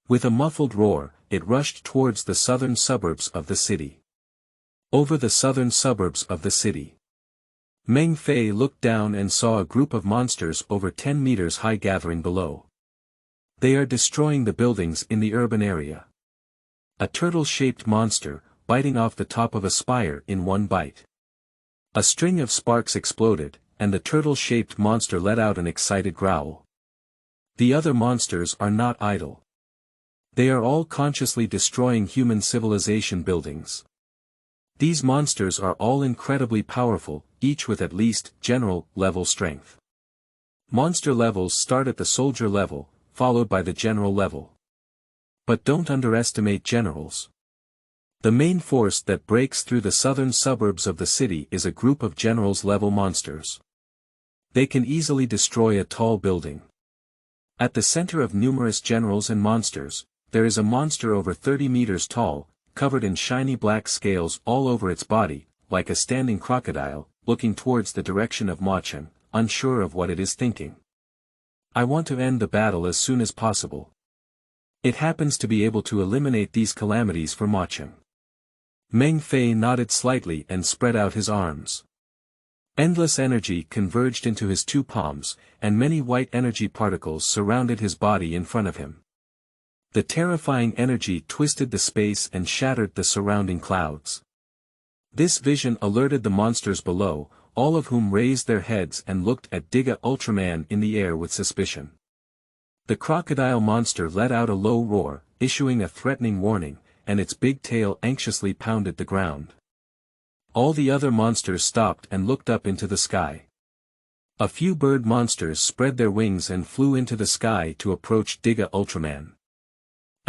Speaker 1: With a muffled roar, it rushed towards the southern suburbs of the city. Over the southern suburbs of the city. Meng Fei looked down and saw a group of monsters over 10 meters high gathering below. They are destroying the buildings in the urban area. A turtle-shaped monster, biting off the top of a spire in one bite. A string of sparks exploded, and the turtle-shaped monster let out an excited growl. The other monsters are not idle. They are all consciously destroying human civilization buildings. These monsters are all incredibly powerful, each with at least general-level strength. Monster levels start at the soldier level, followed by the general level. But don't underestimate generals. The main force that breaks through the southern suburbs of the city is a group of generals-level monsters. They can easily destroy a tall building. At the center of numerous generals and monsters, there is a monster over 30 meters tall, covered in shiny black scales all over its body, like a standing crocodile, looking towards the direction of Macheng, unsure of what it is thinking. I want to end the battle as soon as possible. It happens to be able to eliminate these calamities for Macheng. Meng Fei nodded slightly and spread out his arms. Endless energy converged into his 2 palms, and many white energy particles surrounded his body in front of him. The terrifying energy twisted the space and shattered the surrounding clouds. This vision alerted the monsters below, all of whom raised their heads and looked at Giga Ultraman in the air with suspicion. The crocodile monster let out a low roar, issuing a threatening warning, and its big tail anxiously pounded the ground. All the other monsters stopped and looked up into the sky. A few bird monsters spread their wings and flew into the sky to approach Giga Ultraman.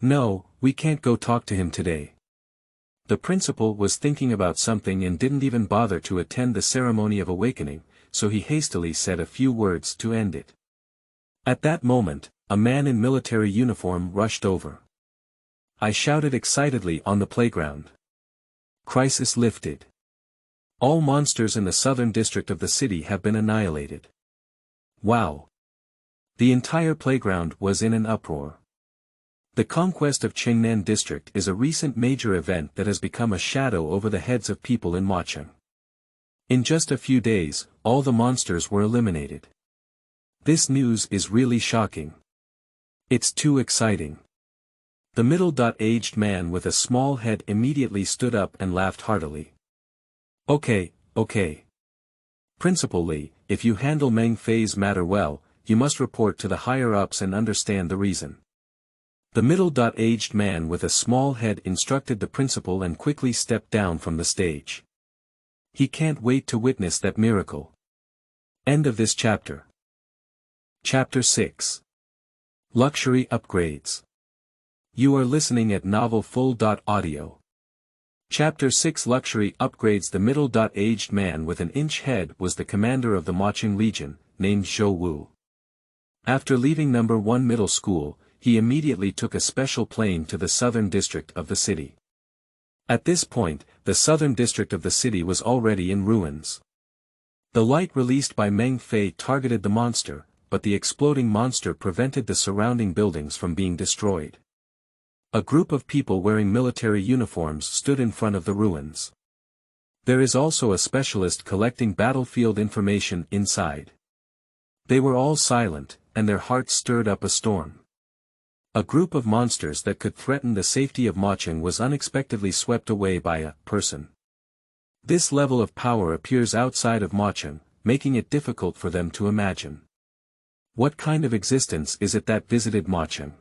Speaker 1: No, we can't go talk to him today. The principal was thinking about something and didn't even bother to attend the ceremony of awakening, so he hastily said a few words to end it. At that moment, a man in military uniform rushed over. I shouted excitedly on the playground. Crisis lifted. All monsters in the southern district of the city have been annihilated. Wow! The entire playground was in an uproar. The conquest of Qingqing district is a recent major event that has become a shadow over the heads of people in Qingqing. In just a few days, all the monsters were eliminated. This news is really shocking. It's too exciting. The middle-aged man with a small head immediately stood up and laughed heartily. Okay. Principal Li, if you handle Meng Fei's matter well, you must report to the higher-ups and understand the reason. The middle-aged man with a small head instructed the principal and quickly stepped down from the stage. He can't wait to witness that miracle. End of this chapter. Chapter 6. Luxury Upgrades. You are listening at Novel Full.audio. Chapter 6 Luxury Upgrades. The middle-aged man with an inch head was the commander of the Qingqing Legion, named Zhou Wu. After leaving No. 1 middle school, he immediately took a special plane to the southern district of the city. At this point, the southern district of the city was already in ruins. The light released by Meng Fei targeted the monster, but the exploding monster prevented the surrounding buildings from being destroyed. A group of people wearing military uniforms stood in front of the ruins. There is also a specialist collecting battlefield information inside. They were all silent, and their hearts stirred up a storm. A group of monsters that could threaten the safety of Qingqing was unexpectedly swept away by a person. This level of power appears outside of Qingqing, making it difficult for them to imagine. What kind of existence is it that visited Qingqing?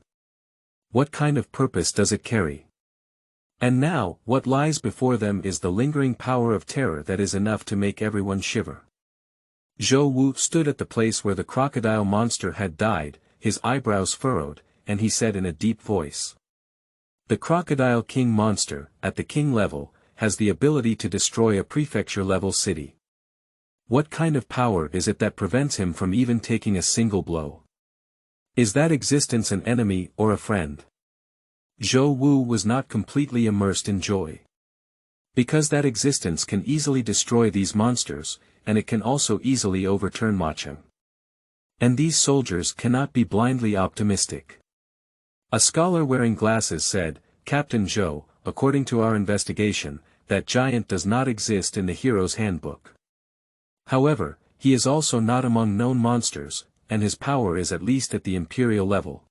Speaker 1: What kind of purpose does it carry? And now, what lies before them is the lingering power of terror that is enough to make everyone shiver. Zhou Wu stood at the place where the crocodile monster had died, his eyebrows furrowed, and he said in a deep voice. The Crocodile King monster, at the king level, has the ability to destroy a prefecture-level city. What kind of power is it that prevents him from even taking a single blow? Is that existence an enemy or a friend? Zhou Wu was not completely immersed in joy. Because that existence can easily destroy these monsters, and it can also easily overturn Qingqing. And these soldiers cannot be blindly optimistic. A scholar wearing glasses said, Captain Zhou, according to our investigation, that giant does not exist in the hero's handbook. However, he is also not among known monsters, and his power is at least at the imperial level.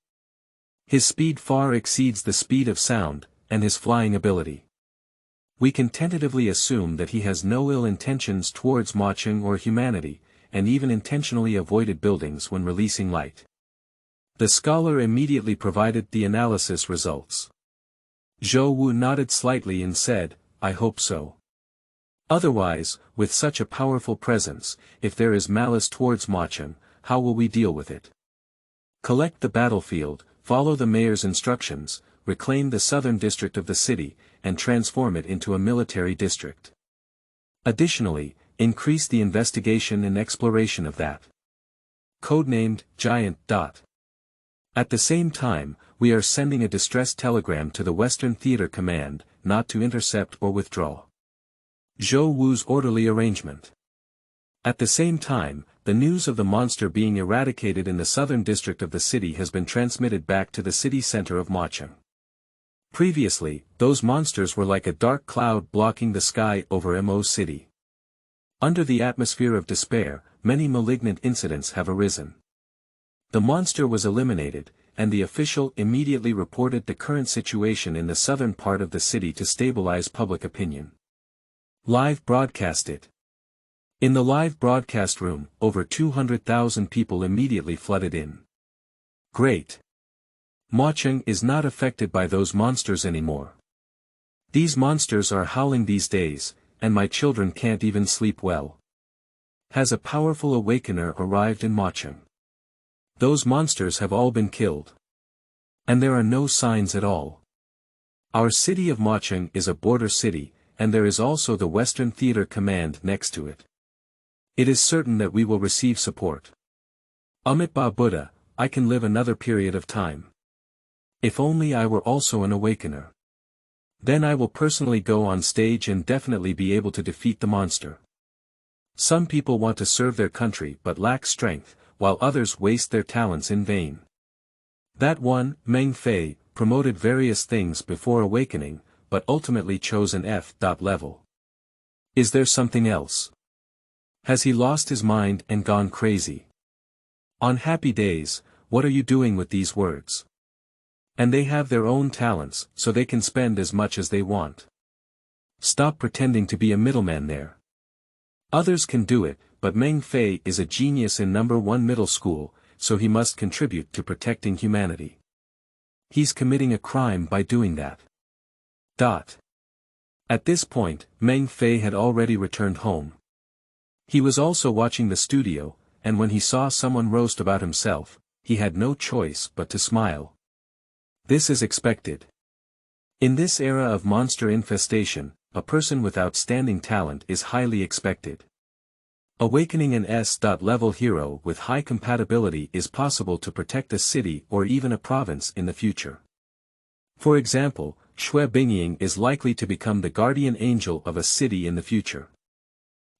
Speaker 1: His speed far exceeds the speed of sound, and his flying ability. We can tentatively assume that he has no ill intentions towards Qingqing or humanity, and even intentionally avoided buildings when releasing light. The scholar immediately provided the analysis results. Zhou Wu nodded slightly and said, I hope so. Otherwise, with such a powerful presence, if there is malice towards Qingqing, how will we deal with it? Collect the battlefield, follow the mayor's instructions, reclaim the southern district of the city, and transform it into a military district. Additionally, increase the investigation and exploration of that. Codenamed, Giant. At the same time, we are sending a distress telegram to the Western Theater Command, not to intercept or withdraw. Zhou Wu's orderly arrangement. At the same time, the news of the monster being eradicated in the southern district of the city has been transmitted back to the city center of Qingqing. Previously, those monsters were like a dark cloud blocking the sky over Mo City. Under the atmosphere of despair, many malignant incidents have arisen. The monster was eliminated, and the official immediately reported the current situation in the southern part of the city to stabilize public opinion. Live broadcast it. In the live broadcast room, over 200,000 people immediately flooded in. Great! Qingqing is not affected by those monsters anymore. These monsters are howling these days, and my children can't even sleep well. Has a powerful awakener arrived in Qingqing? Those monsters have all been killed. And there are no signs at all. Our city of Qingqing is a border city, and there is also the Western Theater Command next to it. It is certain that we will receive support. Amitabha Buddha, I can live another period of time. If only I were also an awakener. Then I will personally go on stage and definitely be able to defeat the monster. Some people want to serve their country but lack strength, while others waste their talents in vain. That one, Meng Fei, promoted various things before awakening, but ultimately chose an F. level. Is there something else? Has he lost his mind and gone crazy? On happy days, what are you doing with these words? And they have their own talents, so they can spend as much as they want. Stop pretending to be a middleman there. Others can do it, but Meng Fei is a genius in number 1 middle school, so he must contribute to protecting humanity. He's committing a crime by doing that. At this point, Meng Fei had already returned home. He was also watching the studio, and when he saw someone roast about himself, he had no choice but to smile. This is expected. In this era of monster infestation, a person with outstanding talent is highly expected. Awakening an S-level hero with high compatibility is possible to protect a city or even a province in the future. For example, Shui Bingying is likely to become the guardian angel of a city in the future.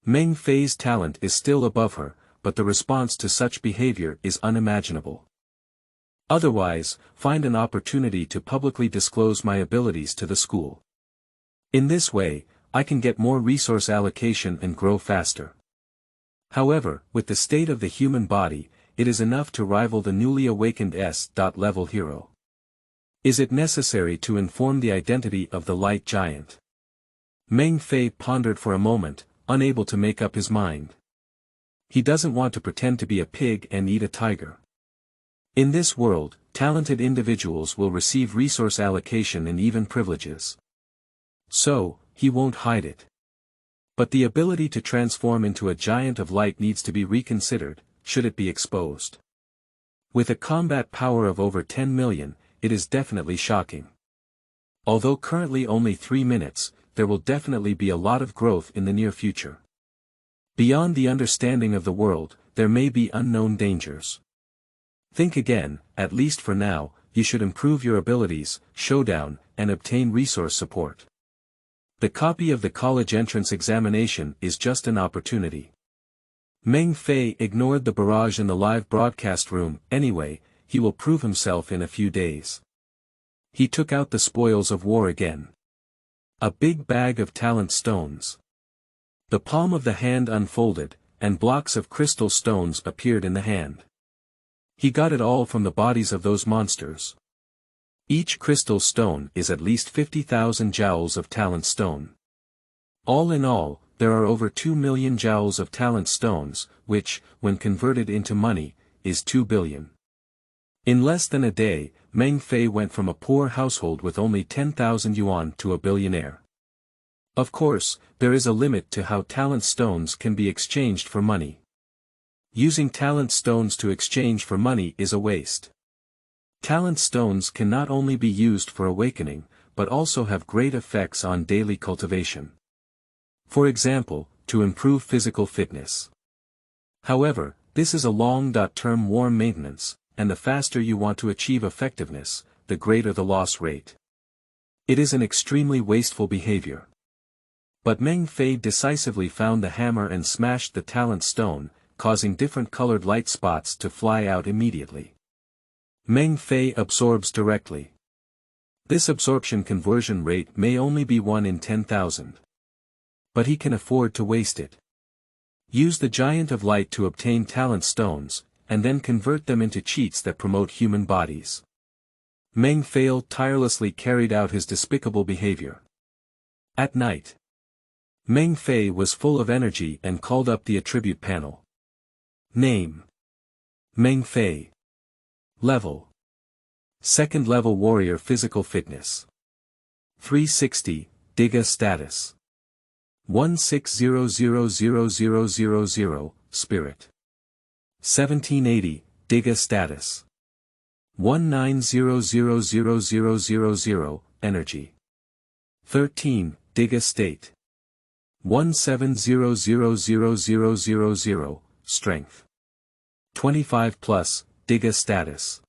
Speaker 1: Meng Fei's talent is still above her, but the response to such behavior is unimaginable. Otherwise, find an opportunity to publicly disclose my abilities to the school. In this way, I can get more resource allocation and grow faster. However, with the state of the human body, it is enough to rival the newly awakened S-level hero. Is it necessary to inform the identity of the light giant? Meng Fei pondered for a moment, unable to make up his mind. He doesn't want to pretend to be a pig and eat a tiger. In this world, talented individuals will receive resource allocation and even privileges. So, he won't hide it. But the ability to transform into a giant of light needs to be reconsidered, should it be exposed. With a combat power of over 10 million, it is definitely shocking. Although currently only 3 minutes, there will definitely be a lot of growth in the near future. Beyond the understanding of the world, there may be unknown dangers. Think again, at least for now, you should improve your abilities, showdown, and obtain resource support. The copy of the college entrance examination is just an opportunity. Meng Fei ignored the barrage in the live broadcast room. Anyway, he will prove himself in a few days. He took out the spoils of war again. A big bag of talent stones. The palm of the hand unfolded, and blocks of crystal stones appeared in the hand. He got it all from the bodies of those monsters. Each crystal stone is at least 50,000 joules of talent stone. All in all, there are over 2 million joules of talent stones, which, when converted into money, is 2 billion. In less than a day, Meng Fei went from a poor household with only 10,000 yuan to a billionaire. Of course, there is a limit to how talent stones can be exchanged for money. Using talent stones to exchange for money is a waste. Talent stones can not only be used for awakening, but also have great effects on daily cultivation. For example, to improve physical fitness. However, this is a long-term warm maintenance, and the faster you want to achieve effectiveness, the greater the loss rate. It is an extremely wasteful behavior. But Meng Fei decisively found the hammer and smashed the talent stone, causing different colored light spots to fly out immediately. Meng Fei absorbs directly. This absorption conversion rate may only be 1 in 10,000. But he can afford to waste it. Use the giant of light to obtain talent stones, and then convert them into cheats that promote human bodies. Meng Fei tirelessly carried out his despicable behavior. At night, Meng Fei was full of energy and called up the attribute panel. Name: Meng Fei. Level: Second level warrior. Physical fitness 360, Diga status 16000000, Spirit 1780, Diga status 19000000, energy. 13, Diga state. 17000000, strength. 25 plus, Diga status.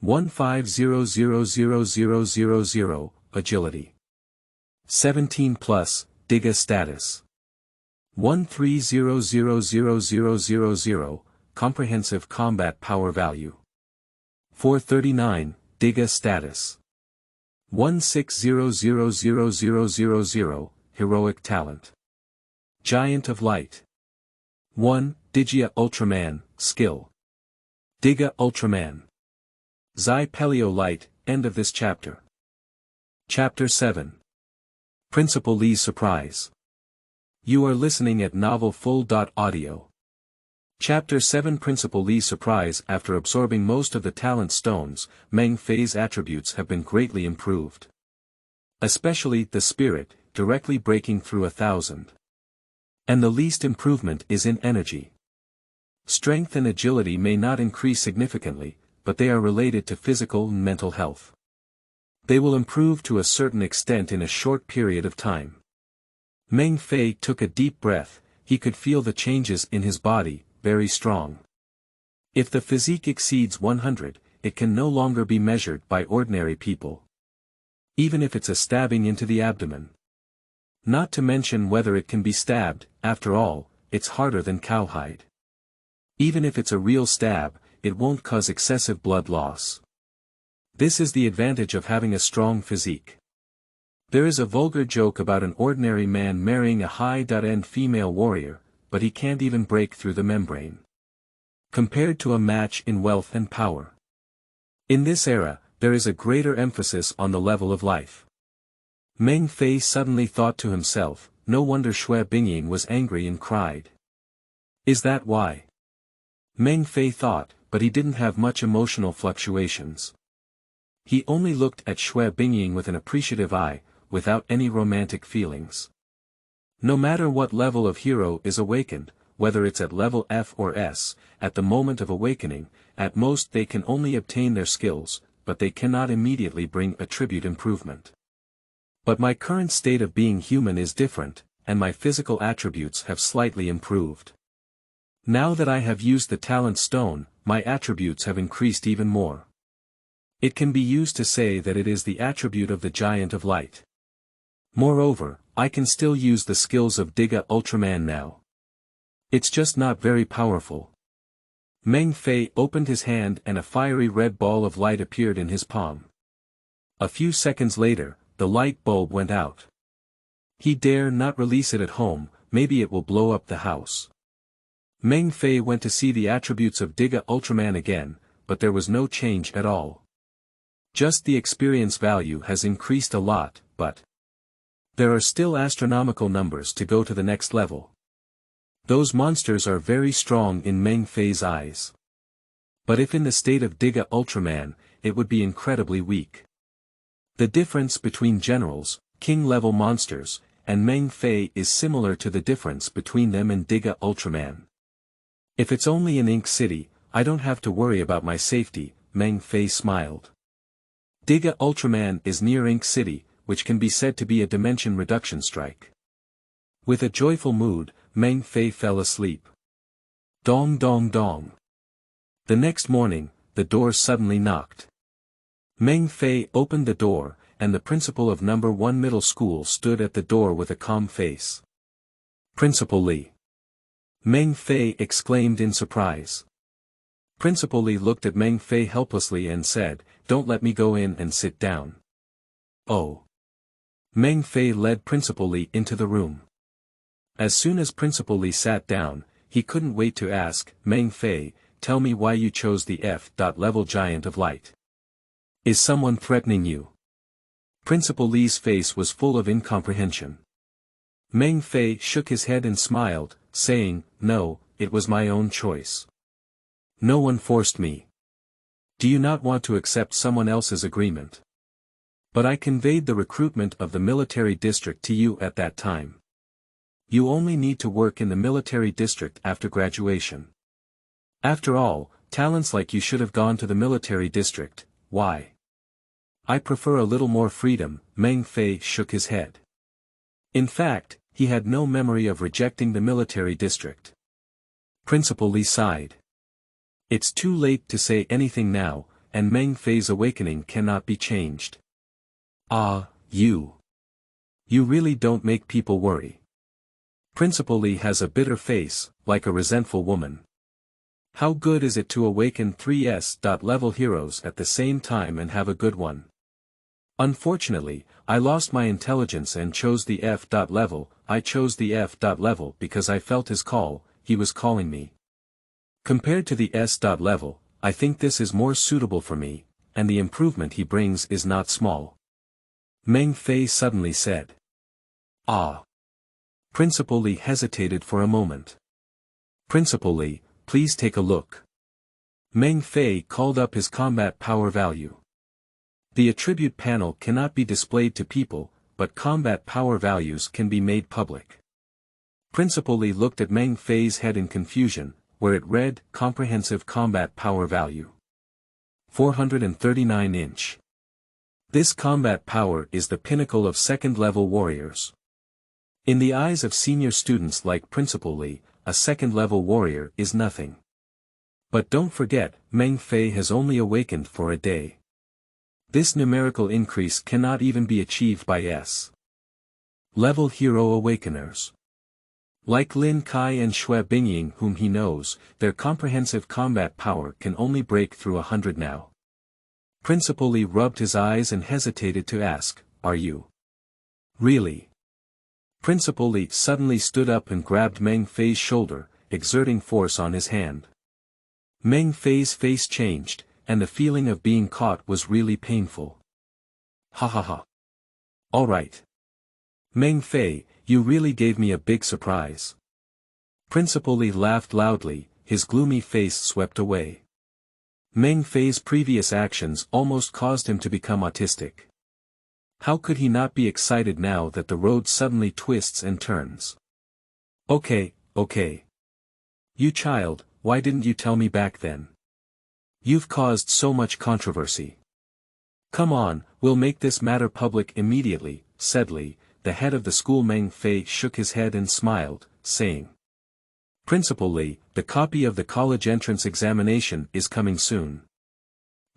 Speaker 1: 15000000, agility. 17 plus, Diga status. 13000000, comprehensive combat power value. 439, Diga status. 16000000, heroic talent. Giant of light. 1, Digia Ultraman, skill. Diga Ultraman. Xi Pelio light, end of this chapter. Chapter 7. Principal Li's surprise. You are listening at Novel Full. Audio. Chapter 7. Principal Li's surprise. After absorbing most of the talent stones, Meng Fei's attributes have been greatly improved. Especially the spirit, directly breaking through 1,000. And the least improvement is in energy. Strength and agility may not increase significantly, but they are related to physical and mental health. They will improve to a certain extent in a short period of time. Meng Fei took a deep breath. He could feel the changes in his body, very strong. If the physique exceeds 100, it can no longer be measured by ordinary people. Even if it's a stabbing into the abdomen. Not to mention whether it can be stabbed, after all, it's harder than cowhide. Even if it's a real stab, it won't cause excessive blood loss. This is the advantage of having a strong physique. There is a vulgar joke about an ordinary man marrying a high-end female warrior, but he can't even break through the membrane. Compared to a match in wealth and power. In this era, there is a greater emphasis on the level of life. Meng Fei suddenly thought to himself, no wonder Xue Bingying was angry and cried. Is that why? Meng Fei thought, but he didn't have much emotional fluctuations. He only looked at Xue Bingying with an appreciative eye, without any romantic feelings. No matter what level of hero is awakened, whether it's at level F or S, at the moment of awakening, at most they can only obtain their skills, but they cannot immediately bring attribute improvement. But my current state of being human is different, and my physical attributes have slightly improved. Now that I have used the talent stone, my attributes have increased even more. It can be used to say that it is the attribute of the Giant of Light. Moreover, I can still use the skills of Diga Ultraman now. It's just not very powerful. Meng Fei opened his hand and a fiery red ball of light appeared in his palm. A few seconds later, the light bulb went out. He dare not release it at home, maybe it will blow up the house. Meng Fei went to see the attributes of Diga Ultraman again, but there was no change at all. Just the experience value has increased a lot, but there are still astronomical numbers to go to the next level. Those monsters are very strong in Meng Fei's eyes. But if in the state of Diga Ultraman, it would be incredibly weak. The difference between generals, king-level monsters, and Meng Fei is similar to the difference between them and Diga Ultraman. If it's only in Ink City, I don't have to worry about my safety, Meng Fei smiled. Diga Ultraman is near Ink City, which can be said to be a dimension reduction strike. With a joyful mood, Meng Fei fell asleep. Dong dong dong. The next morning, the door suddenly knocked. Meng Fei opened the door, and the principal of No. 1 Middle School stood at the door with a calm face. Principal Li. Meng Fei exclaimed in surprise. Principal Li looked at Meng Fei helplessly and said, "Don't let me go in and sit down." Oh. Meng Fei led Principal Li into the room. As soon as Principal Li sat down, he couldn't wait to ask, "Meng Fei, tell me why you chose the F.level Giant of Light. Is someone threatening you?" Principal Li's face was full of incomprehension. Meng Fei shook his head and smiled, saying, "No, it was my own choice. No one forced me. Do you not want to accept someone else's agreement? But I conveyed the recruitment of the military district to you at that time. You only need to work in the military district after graduation. After all, Talents like you should have gone to the military district, why? I prefer a little more freedom, Meng Fei shook his head. In fact, he had no memory of rejecting the military district. Principal Li sighed. It's too late to say anything now, and Meng Fei's awakening cannot be changed. Ah, you. You really don't make people worry. Principal Li has a bitter face, like a resentful woman. How good is it to awaken 3S-level heroes at the same time and have a good one? Unfortunately, I lost my intelligence and chose the F-level. I chose the F-level because I felt his call, he was calling me. Compared to the S-level, I think this is more suitable for me, and the improvement he brings is not small. Meng Fei suddenly said. Ah. Principal Li hesitated for a moment. Principal Li, please take a look. Meng Fei called up his combat power value. The attribute panel cannot be displayed to people, but combat power values can be made public. Principal Li looked at Meng Fei's head in confusion, where it read, Comprehensive Combat Power Value. 439 inch. This combat power is the pinnacle of second-level warriors. In the eyes of senior students like Principal Li, a second-level warrior is nothing. But don't forget, Meng Fei has only awakened for a day. This numerical increase cannot even be achieved by S-level hero awakeners. Like Lin Kai and Xue Bingying whom he knows, their comprehensive combat power can only break through 100 now. Principal Li rubbed his eyes and hesitated to ask, are you? Really? Principal Li suddenly stood up and grabbed Meng Fei's shoulder, exerting force on his hand. Meng Fei's face changed, and the feeling of being caught was really painful. Ha ha ha. All right. Meng Fei, you really gave me a big surprise. Principal Li laughed loudly, his gloomy face swept away. Meng Fei's previous actions almost caused him to become autistic. How could he not be excited now that the road suddenly twists and turns? Okay. You child, why didn't you tell me back then? You've caused so much controversy. Come on, we'll make this matter public immediately, said Li, the head of the school. Meng Fei shook his head and smiled, saying. Principal Li, the copy of the college entrance examination is coming soon.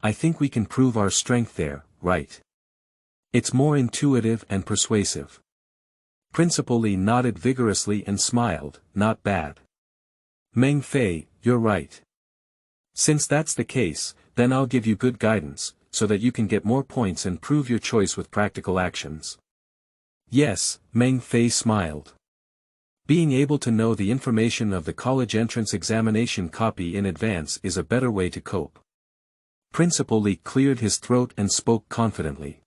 Speaker 1: I think we can prove our strength there, right? It's more intuitive and persuasive. Principal Li nodded vigorously and smiled, not bad. Meng Fei, you're right. Since that's the case, then I'll give you good guidance, so that you can get more points and prove your choice with practical actions. Yes, Meng Fei smiled. Being able to know the information of the college entrance examination copy in advance is a better way to cope. Principal Li cleared his throat and spoke confidently.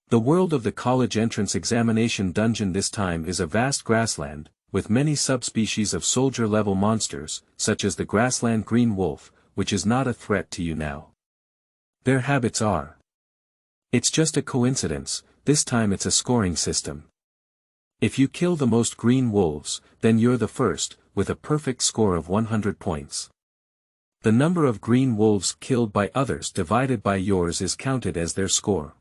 Speaker 1: The world of the college entrance examination dungeon this time is a vast grassland, with many subspecies of soldier-level monsters, such as the Grassland green wolf, which is not a threat to you now. Their habits are. It's just a coincidence, this time it's a scoring system. If you kill the most green wolves, then you're the first, with a perfect score of 100 points. The number of green wolves killed by others divided by yours is counted as their score.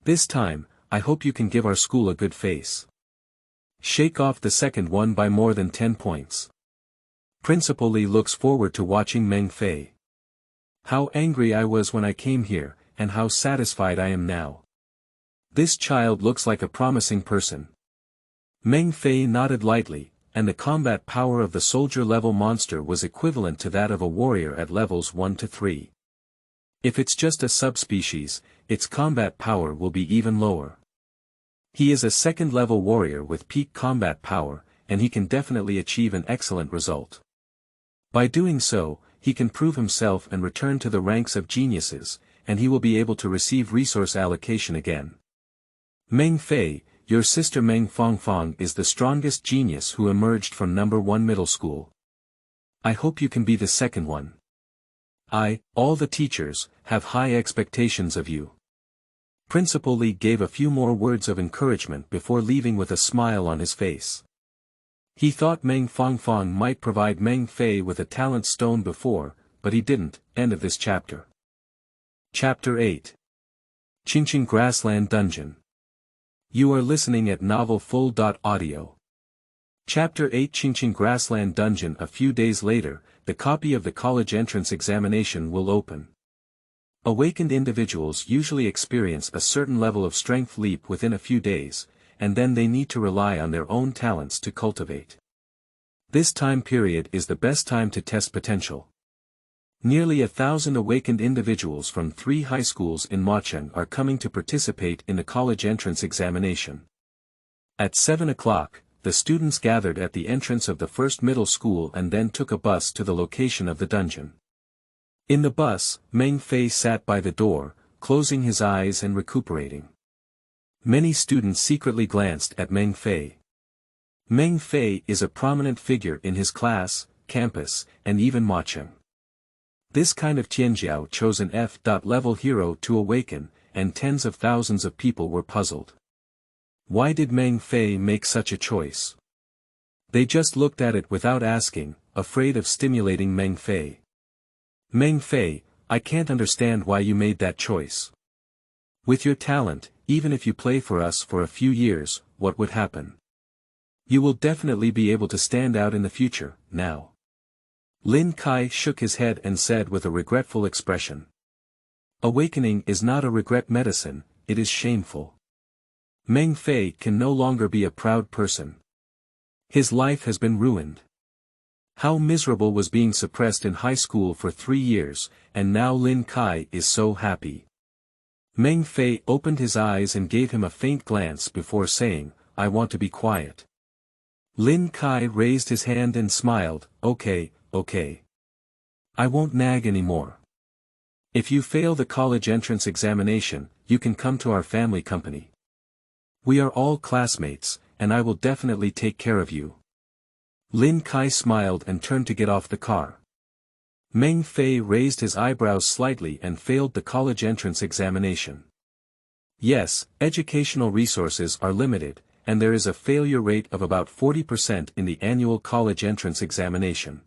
Speaker 1: This time, I hope you can give our school a good face. Shake off the second one by more than 10 points. Principal Li looks forward to watching Meng Fei. How angry I was when I came here, and how satisfied I am now. This child looks like a promising person. Meng Fei nodded lightly, and the combat power of the soldier-level monster was equivalent to that of a warrior at levels 1 to 3. If it's just a subspecies, its combat power will be even lower. He is a second-level warrior with peak combat power, and he can definitely achieve an excellent result. By doing so, he can prove himself and return to the ranks of geniuses, and he will be able to receive resource allocation again. Meng Fei, your sister Meng Fangfang is the strongest genius who emerged from number 1 middle school. I hope you can be the second one. All the teachers, have high expectations of you. Principal Li gave a few more words of encouragement before leaving with a smile on his face. He thought Meng Fangfang might provide Meng Fei with a talent stone before, but he didn't. End of this chapter. Chapter 8. Qingqing Grassland Dungeon. You are listening at novelfull.audio. Chapter 8 Qingqing Grassland Dungeon. A few days later, the copy of the college entrance examination will open. Awakened individuals usually experience a certain level of strength leap within a few days, and then they need to rely on their own talents to cultivate. This time period is the best time to test potential. Nearly 1,000 awakened individuals from 3 high schools in Macheng are coming to participate in the college entrance examination. At 7 o'clock, the students gathered at the entrance of the first middle school and then took a bus to the location of the dungeon. In the bus, Meng Fei sat by the door, closing his eyes and recuperating. Many students secretly glanced at Meng Fei. Meng Fei is a prominent figure in his class, campus, and even Macheng. This kind of Tianjiao chose an F.level hero to awaken, and tens of thousands of people were puzzled. Why did Meng Fei make such a choice? They just looked at it without asking, afraid of stimulating Meng Fei. Meng Fei, I can't understand why you made that choice. With your talent, even if you play for us for a few years, what would happen? You will definitely be able to stand out in the future, now. Lin Kai shook his head and said with a regretful expression. Awakening is not a regret medicine, it is shameful. Meng Fei can no longer be a proud person. His life has been ruined. How miserable was being suppressed in high school for 3 years, and now Lin Kai is so happy. Meng Fei opened his eyes and gave him a faint glance before saying, I want to be quiet. Lin Kai raised his hand and smiled, okay. I won't nag anymore. If you fail the college entrance examination, you can come to our family company. We are all classmates, and I will definitely take care of you. Lin Kai smiled and turned to get off the car. Meng Fei raised his eyebrows slightly and failed the college entrance examination. Yes, educational resources are limited, and there is a failure rate of about 40% in the annual college entrance examination.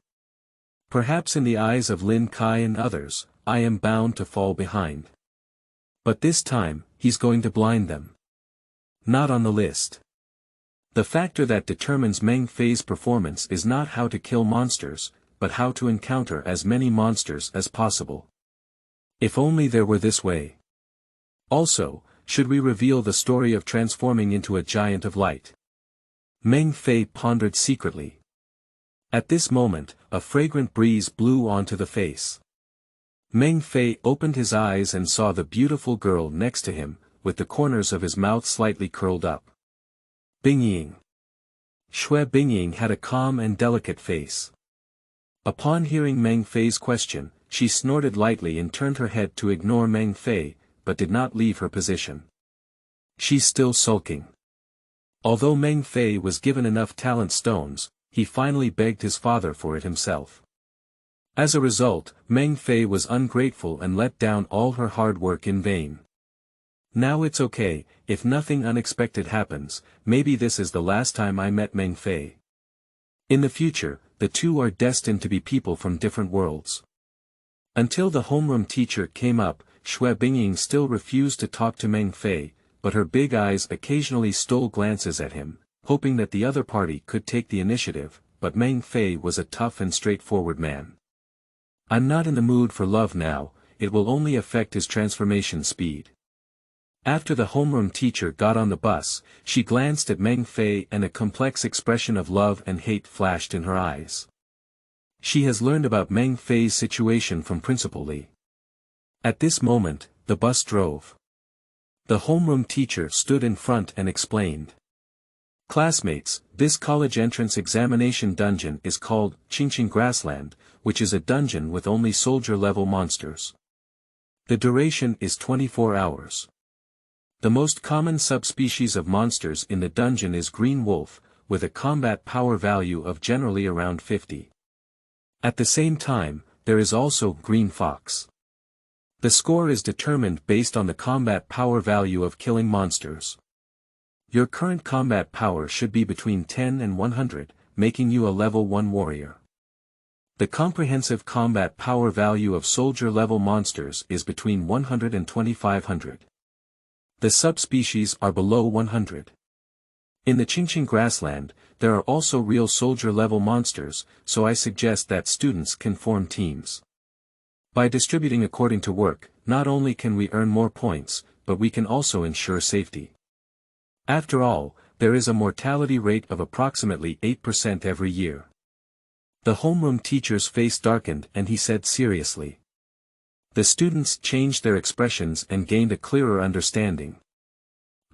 Speaker 1: Perhaps in the eyes of Lin Kai and others, I am bound to fall behind. But this time, he's going to blind them. Not on the list. The factor that determines Meng Fei's performance is not how to kill monsters, but how to encounter as many monsters as possible. If only there were this way. Also, should we reveal the story of transforming into a giant of light? Meng Fei pondered secretly. At this moment, a fragrant breeze blew onto the face. Meng Fei opened his eyes and saw the beautiful girl next to him, with the corners of his mouth slightly curled up. Bingying. Xue Bingying had a calm and delicate face. Upon hearing Meng Fei's question, she snorted lightly and turned her head to ignore Meng Fei, but did not leave her position. She's still sulking. Although Meng Fei was given enough talent stones, he finally begged his father for it himself. As a result, Meng Fei was ungrateful and let down all her hard work in vain. Now it's okay, if nothing unexpected happens, maybe this is the last time I met Meng Fei. In the future, the two are destined to be people from different worlds. Until the homeroom teacher came up, Xue Bingying still refused to talk to Meng Fei, but her big eyes occasionally stole glances at him, hoping that the other party could take the initiative, but Meng Fei was a tough and straightforward man. I'm not in the mood for love now, it will only affect his transformation speed. After the homeroom teacher got on the bus, she glanced at Meng Fei and a complex expression of love and hate flashed in her eyes. She has learned about Meng Fei's situation from Principal Li. At this moment, the bus drove. The homeroom teacher stood in front and explained. Classmates, this college entrance examination dungeon is called Qingqing Grassland, which is a dungeon with only soldier-level monsters. The duration is 24 hours. The most common subspecies of monsters in the dungeon is green wolf, with a combat power value of generally around 50. At the same time, there is also green fox. The score is determined based on the combat power value of killing monsters. Your current combat power should be between 10 and 100, making you a level 1 warrior. The comprehensive combat power value of soldier-level monsters is between 100 and 2500. The subspecies are below 100. In the Qingqing Grassland, there are also real soldier-level monsters, so I suggest that students can form teams. By distributing according to work, not only can we earn more points, but we can also ensure safety. After all, there is a mortality rate of approximately 8% every year. The homeroom teacher's face darkened and he said seriously. The students changed their expressions and gained a clearer understanding.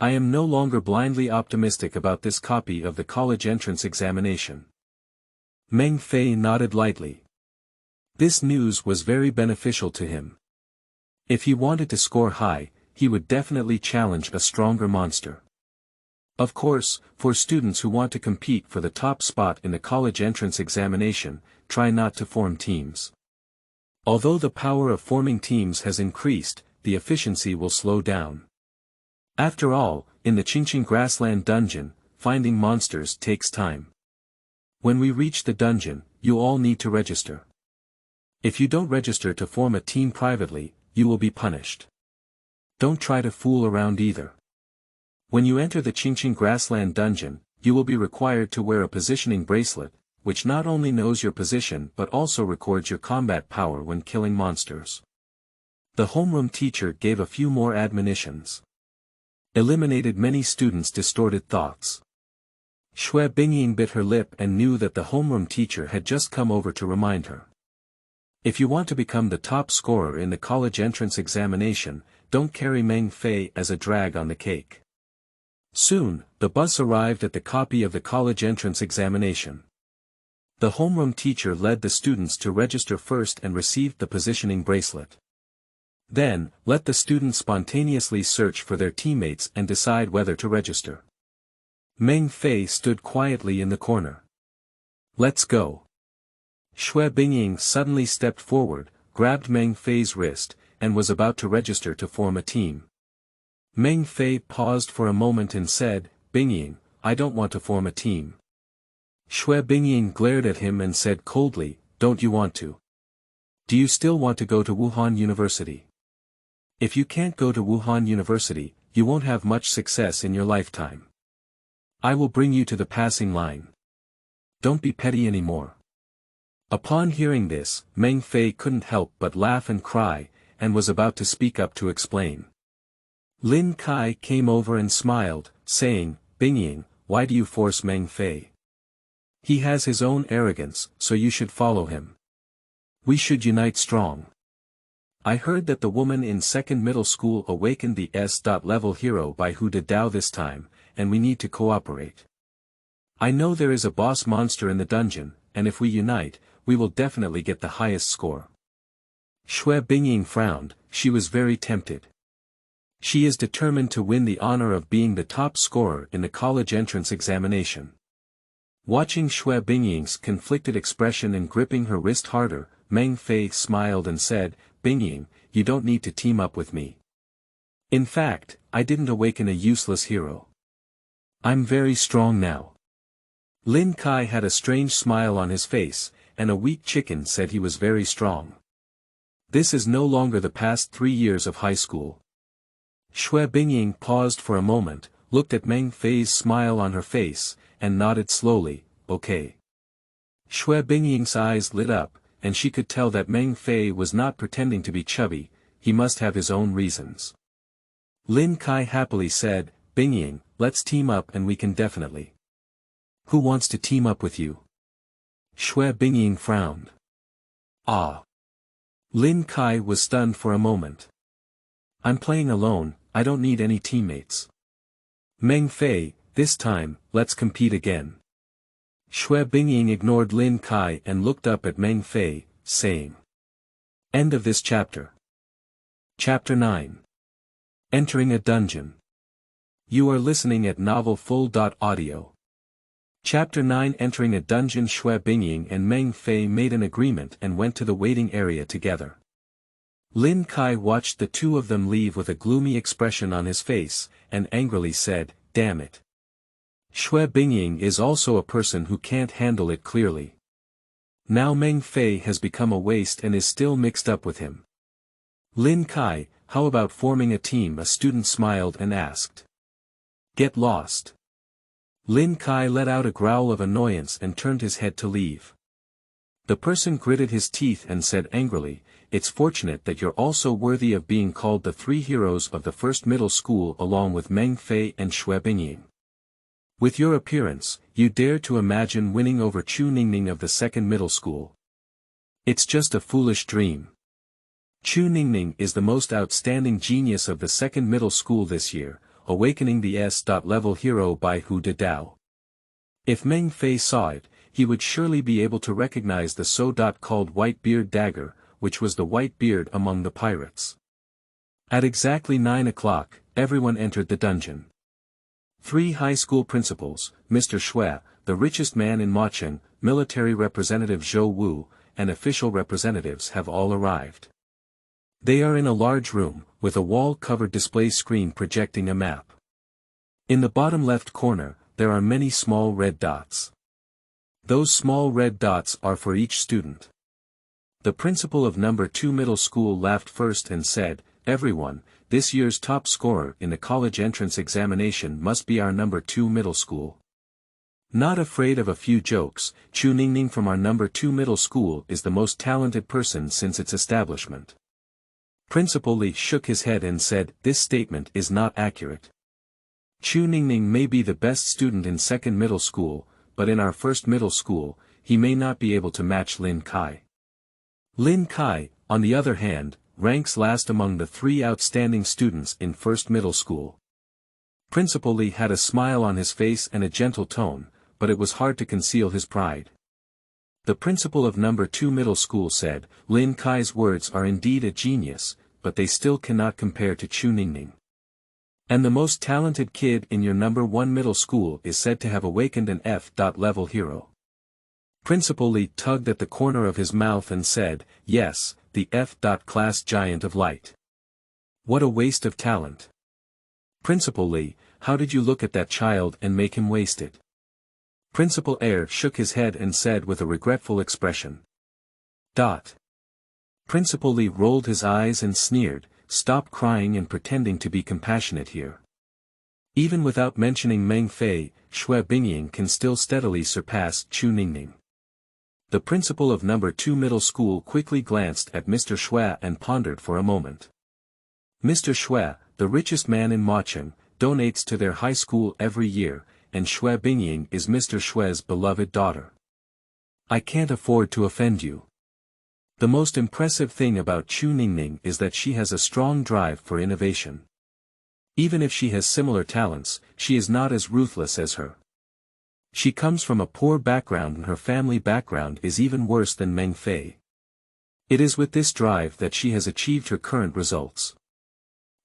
Speaker 1: I am no longer blindly optimistic about this copy of the college entrance examination. Meng Fei nodded lightly. This news was very beneficial to him. If he wanted to score high, he would definitely challenge a stronger monster. Of course, for students who want to compete for the top spot in the college entrance examination, try not to form teams. Although the power of forming teams has increased, the efficiency will slow down. After all, in the Qingqing Grassland dungeon, finding monsters takes time. When we reach the dungeon, you all need to register. If you don't register to form a team privately, you will be punished. Don't try to fool around either. When you enter the Qingqing Grassland dungeon, you will be required to wear a positioning bracelet, which not only knows your position but also records your combat power when killing monsters. The homeroom teacher gave a few more admonitions. Eliminated many students' distorted thoughts. Xue Bingying bit her lip and knew that the homeroom teacher had just come over to remind her. If you want to become the top scorer in the college entrance examination, don't carry Meng Fei as a drag on the cake. Soon, the bus arrived at the copy of the college entrance examination. The homeroom teacher led the students to register first and received the positioning bracelet. Then, let the students spontaneously search for their teammates and decide whether to register. Meng Fei stood quietly in the corner. Let's go. Xue Bingying suddenly stepped forward, grabbed Meng Fei's wrist, and was about to register to form a team. Meng Fei paused for a moment and said, Bingying, I don't want to form a team. Xue Bingying glared at him and said coldly, don't you want to? Do you still want to go to Wuhan University? If you can't go to Wuhan University, you won't have much success in your lifetime. I will bring you to the passing line. Don't be petty anymore. Upon hearing this, Meng Fei couldn't help but laugh and cry, and was about to speak up to explain. Lin Kai came over and smiled, saying, Bingying, why do you force Meng Fei? He has his own arrogance, so you should follow him. We should unite strong. I heard that the woman in second middle school awakened the S.level hero by Hu De Dao this time, and we need to cooperate. I know there is a boss monster in the dungeon, and if we unite, we will definitely get the highest score. Xue Bingying frowned, she was very tempted. She is determined to win the honor of being the top scorer in the college entrance examination. Watching Xue Bingying's conflicted expression and gripping her wrist harder, Meng Fei smiled and said, Bingying, you don't need to team up with me. In fact, I didn't awaken a useless hero. I'm very strong now. Lin Kai had a strange smile on his face, and a weak chicken said he was very strong. This is no longer the past 3 years of high school. Xue Bingying paused for a moment, looked at Meng Fei's smile on her face, and nodded slowly, okay. Xue Bingying's eyes lit up, and she could tell that Meng Fei was not pretending to be chubby, he must have his own reasons. Lin Kai happily said, Bingying, let's team up and we can definitely. Who wants to team up with you? Xue Bingying frowned. Ah. Lin Kai was stunned for a moment. I'm playing alone, I don't need any teammates. Meng Fei, this time, let's compete again. Xue Bingying ignored Lin Kai and looked up at Meng Fei, saying. End of this chapter. Chapter 9. Entering a dungeon. You are listening at novelfull.audio. Chapter 9. Entering a dungeon. Xue Bingying and Meng Fei made an agreement and went to the waiting area together. Lin Kai watched the two of them leave with a gloomy expression on his face, and angrily said, damn it. Xue Bingying is also a person who can't handle it clearly. Now Meng Fei has become a waste and is still mixed up with him. Lin Kai, how about forming a team? A student smiled and asked. Get lost. Lin Kai let out a growl of annoyance and turned his head to leave. The person gritted his teeth and said angrily, it's fortunate that you're also worthy of being called the three heroes of the first middle school along with Meng Fei and Xue Bingying. With your appearance, you dare to imagine winning over Chu Ningning of the second middle school. It's just a foolish dream. Chu Ningning is the most outstanding genius of the second middle school this year, awakening the S.level hero by Hu De Dao. If Meng Fei saw it, he would surely be able to recognize the so-called white-beard dagger, which was the white beard among the pirates. At exactly 9 o'clock, everyone entered the dungeon. 3 high school principals, Mr. Xue, the richest man in Macheng, military representative Zhou Wu, and official representatives have all arrived. They are in a large room, with a wall-covered display screen projecting a map. In the bottom left corner, there are many small red dots. Those small red dots are for each student. The principal of number 2 middle school laughed first and said, everyone, this year's top scorer in the college entrance examination must be our number 2 middle school. Not afraid of a few jokes, Chu Ningning from our number 2 middle school is the most talented person since its establishment. Principal Li shook his head and said, this statement is not accurate. Chu Ningning may be the best student in second middle school, but in our first middle school, he may not be able to match Lin Kai. Lin Kai, on the other hand, ranks last among the 3 outstanding students in first middle school. Principal Li had a smile on his face and a gentle tone, but it was hard to conceal his pride. The principal of number 2 middle school said, Lin Kai's words are indeed a genius, but they still cannot compare to Chu Ningning. And the most talented kid in your number 1 middle school is said to have awakened an F.level hero. Principal Li tugged at the corner of his mouth and said, yes, the F.class giant of light. What a waste of talent. Principal Li, how did you look at that child and make him waste it? Principal Air shook his head and said with a regretful expression. Principal Li rolled his eyes and sneered, stop crying and pretending to be compassionate here. Even without mentioning Meng Fei, Xue Bingying can still steadily surpass Chu Ningning. The principal of number 2 middle school quickly glanced at Mr. Xue and pondered for a moment. Mr. Xue, the richest man in Macheng, donates to their high school every year, and Xue Bingying is Mr. Xue's beloved daughter. I can't afford to offend you. The most impressive thing about Chu Ningning is that she has a strong drive for innovation. Even if she has similar talents, she is not as ruthless as her. She comes from a poor background and her family background is even worse than Meng Fei. It is with this drive that she has achieved her current results.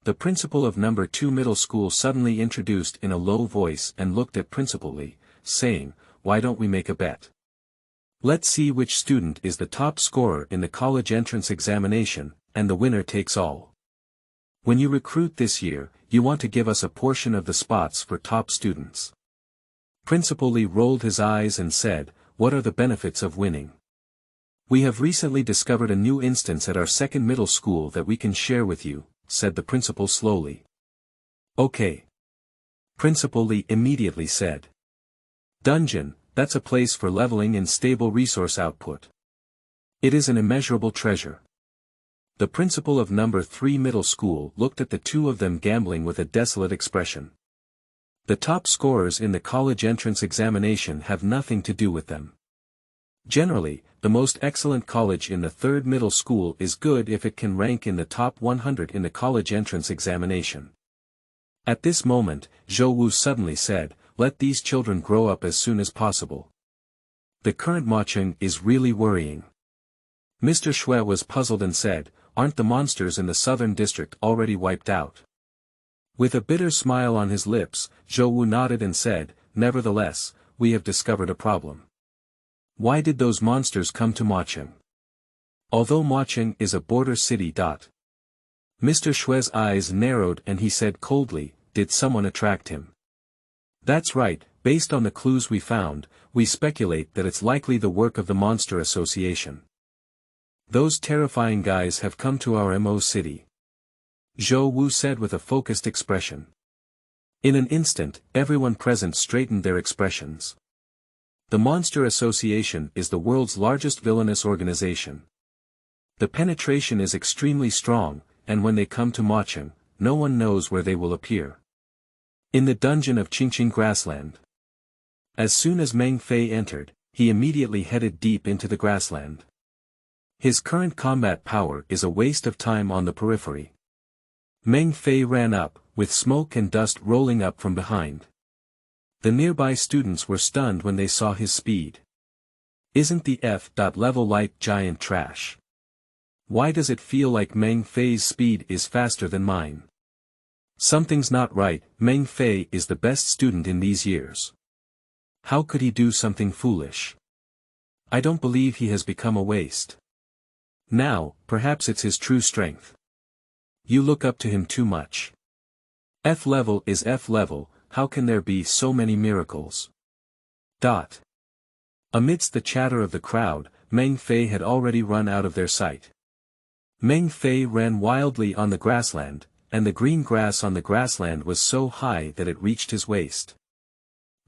Speaker 1: The principal of number 2 middle school suddenly introduced in a low voice and looked at Principal Li, saying, why don't we make a bet? Let's see which student is the top scorer in the college entrance examination, and the winner takes all. When you recruit this year, you want to give us a portion of the spots for top students. Principal Li rolled his eyes and said, what are the benefits of winning? We have recently discovered a new instance at our second middle school that we can share with you, said the principal slowly. Okay. Principal Li immediately said. Dungeon, that's a place for leveling and stable resource output. It is an immeasurable treasure. The principal of number 3 middle school looked at the two of them gambling with a desolate expression. The top scorers in the college entrance examination have nothing to do with them. Generally, the most excellent college in the third middle school is good if it can rank in the top 100 in the college entrance examination. At this moment, Zhou Wu suddenly said, let these children grow up as soon as possible. The current Macheng is really worrying. Mr. Xue was puzzled and said, aren't the monsters in the southern district already wiped out? With a bitter smile on his lips, Zhou Wu nodded and said, nevertheless, we have discovered a problem. Why did those monsters come to Macheng? Although Macheng is a border city. Mr. Xue's eyes narrowed and he said coldly, did someone attract him? That's right, based on the clues we found, we speculate that it's likely the work of the Monster Association. Those terrifying guys have come to our Mo city. Zhou Wu said with a focused expression. In an instant, everyone present straightened their expressions. The Monster Association is the world's largest villainous organization. The penetration is extremely strong, and when they come to Qingqing, no one knows where they will appear. In the dungeon of Qingqing Grassland. As soon as Meng Fei entered, he immediately headed deep into the grassland. His current combat power is a waste of time on the periphery. Meng Fei ran up, with smoke and dust rolling up from behind. The nearby students were stunned when they saw his speed. Isn't the F-level light giant trash? Why does it feel like Meng Fei's speed is faster than mine? Something's not right. Meng Fei is the best student in these years. How could he do something foolish? I don't believe he has become a waste. Now, perhaps it's his true strength. You look up to him too much. F-level is F-level, how can there be so many miracles? Amidst the chatter of the crowd, Meng Fei had already run out of their sight. Meng Fei ran wildly on the grassland, and the green grass on the grassland was so high that it reached his waist.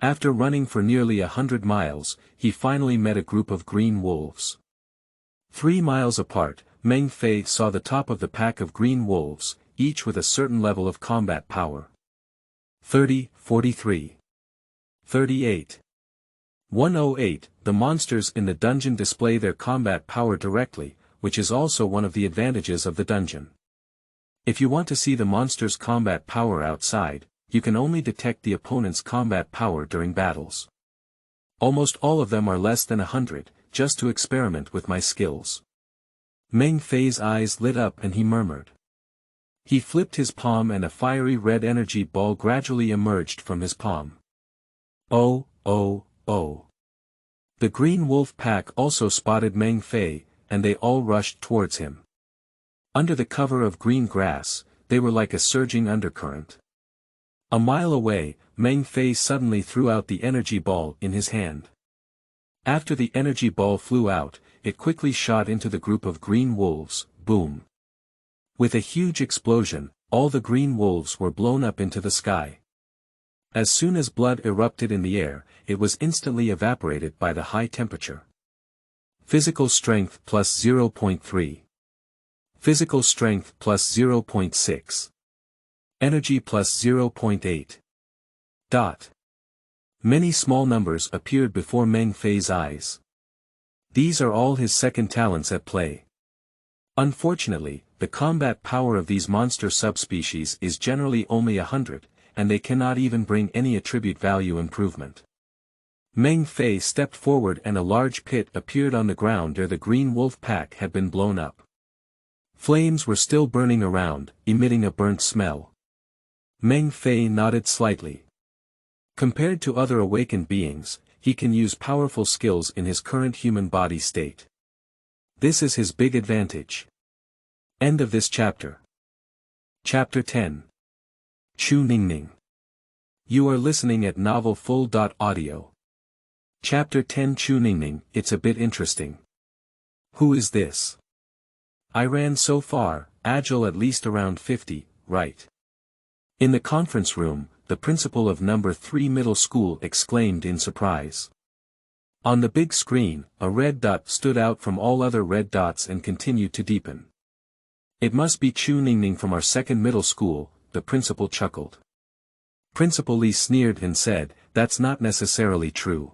Speaker 1: After running for nearly 100 miles, he finally met a group of green wolves. 3 miles apart, Meng Fei saw the top of the pack of green wolves, each with a certain level of combat power. 30, 43. 38. 108. The monsters in the dungeon display their combat power directly, which is also one of the advantages of the dungeon. If you want to see the monster's combat power outside, you can only detect the opponent's combat power during battles. Almost all of them are less than 100, just to experiment with my skills. Meng Fei's eyes lit up and he murmured. He flipped his palm and a fiery red energy ball gradually emerged from his palm. Oh, oh, oh. The green wolf pack also spotted Meng Fei, and they all rushed towards him. Under the cover of green grass, they were like a surging undercurrent. A mile away, Meng Fei suddenly threw out the energy ball in his hand. After the energy ball flew out, it quickly shot into the group of green wolves, boom. With a huge explosion, all the green wolves were blown up into the sky. As soon as blood erupted in the air, it was instantly evaporated by the high temperature. Physical strength plus 0.3. Physical strength plus 0.6. Energy plus 0.8. Many small numbers appeared before Meng Fei's eyes. These are all his second talents at play. Unfortunately, the combat power of these monster subspecies is generally only 100, and they cannot even bring any attribute value improvement. Meng Fei stepped forward and a large pit appeared on the ground where the green wolf pack had been blown up. Flames were still burning around, emitting a burnt smell. Meng Fei nodded slightly. Compared to other awakened beings, he can use powerful skills in his current human body state. This is his big advantage. End of this chapter. Chapter 10. Chu Ningning. You are listening at novelfull.audio. Chapter 10 Chu Ningning. It's a bit interesting. Who is this? I ran so far, agile at least around 50, right? In the conference room, the principal of number 3 middle school exclaimed in surprise. On the big screen, a red dot stood out from all other red dots and continued to deepen. It must be Chu Ningning from our second middle school, the principal chuckled. Principal Li sneered and said, that's not necessarily true.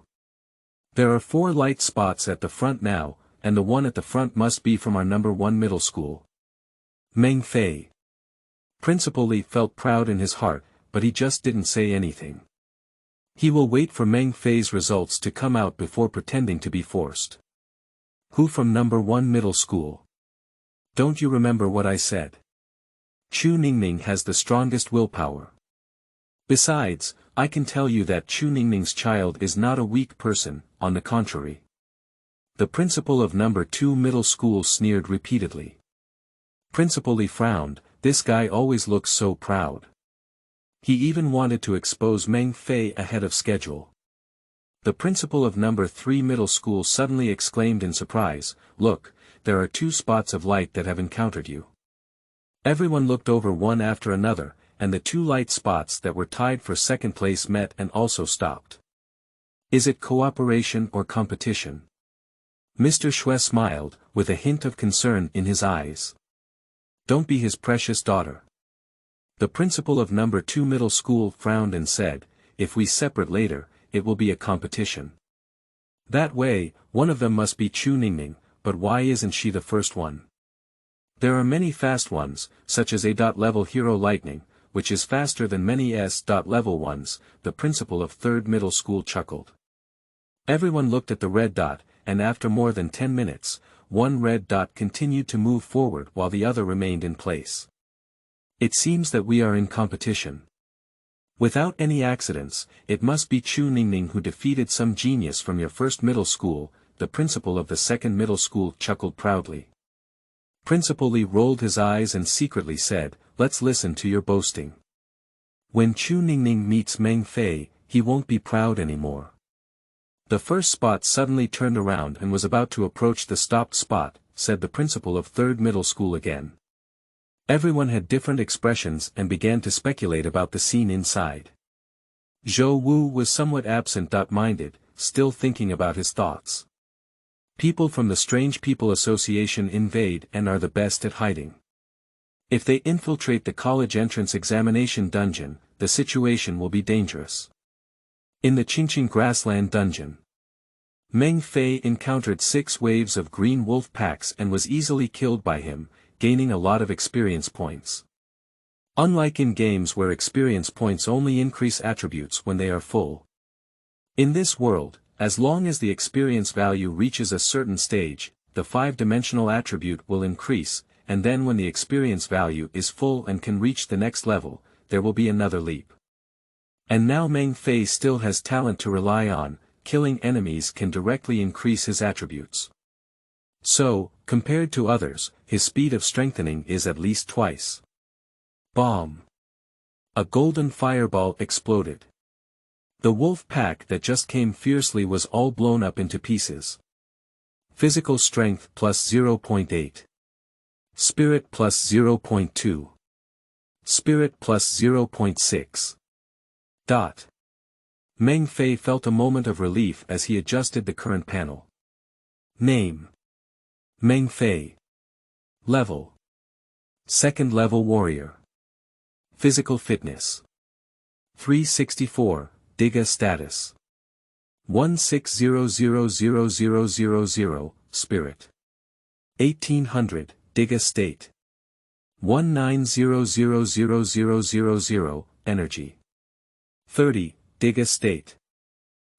Speaker 1: There are 4 light spots at the front now, and the one at the front must be from our number 1 middle school. Meng Fei. Principal Li felt proud in his heart, but he just didn't say anything. He will wait for Meng Fei's results to come out before pretending to be forced. Who from number 1 middle school? Don't you remember what I said? Chu Ningning has the strongest willpower. Besides, I can tell you that Chu Ningning's child is not a weak person, on the contrary. The principal of number 2 middle school sneered repeatedly. Principal Li frowned, this guy always looks so proud. He even wanted to expose Meng Fei ahead of schedule. The principal of number 3 middle school suddenly exclaimed in surprise, "Look, there are 2 spots of light that have encountered you." Everyone looked over one after another, and the 2 light spots that were tied for second place met and also stopped. Is it cooperation or competition? Mr. Shui smiled, with a hint of concern in his eyes. Don't be his precious daughter. The principal of number 2 middle school frowned and said, "If we separate later, it will be a competition. That way, one of them must be Chu Ningning, but why isn't she the first one? There are many fast ones, such as A.level hero Lightning, which is faster than many S.level ones," the principal of 3rd middle school chuckled. Everyone looked at the red dot, and after more than 10 minutes, one red dot continued to move forward while the other remained in place. It seems that we are in competition. Without any accidents, it must be Chu Ningning who defeated some genius from your 1st middle school, the principal of the 2nd middle school chuckled proudly. Principal Li rolled his eyes and secretly said, "Let's listen to your boasting. When Chu Ningning meets Meng Fei, he won't be proud anymore." The first spot suddenly turned around and was about to approach the stopped spot, said the principal of 3rd middle school again. Everyone had different expressions and began to speculate about the scene inside. Zhou Wu was somewhat absent-minded, still thinking about his thoughts. People from the Strange People Association invade and are the best at hiding. If they infiltrate the college entrance examination dungeon, the situation will be dangerous. In the Qingqing Grassland dungeon, Meng Fei encountered 6 waves of green wolf packs and was easily killed by him, gaining a lot of experience points. Unlike in games where experience points only increase attributes when they are full. In this world, as long as the experience value reaches a certain stage, the 5-dimensional attribute will increase, and then when the experience value is full and can reach the next level, there will be another leap. And now Meng Fei still has talent to rely on, killing enemies can directly increase his attributes. So, compared to others, his speed of strengthening is at least twice. Bomb! A golden fireball exploded. The wolf pack that just came fiercely was all blown up into pieces. Physical strength plus 0.8. Spirit plus 0.2. Spirit plus 0.6. Meng Fei felt a moment of relief as he adjusted the current panel. Name: Meng Fei. Level: 2nd level warrior. Physical fitness: 364, Diga status: 16000000, spirit: 1800, Diga state: 19000000, energy: 30, Diga state: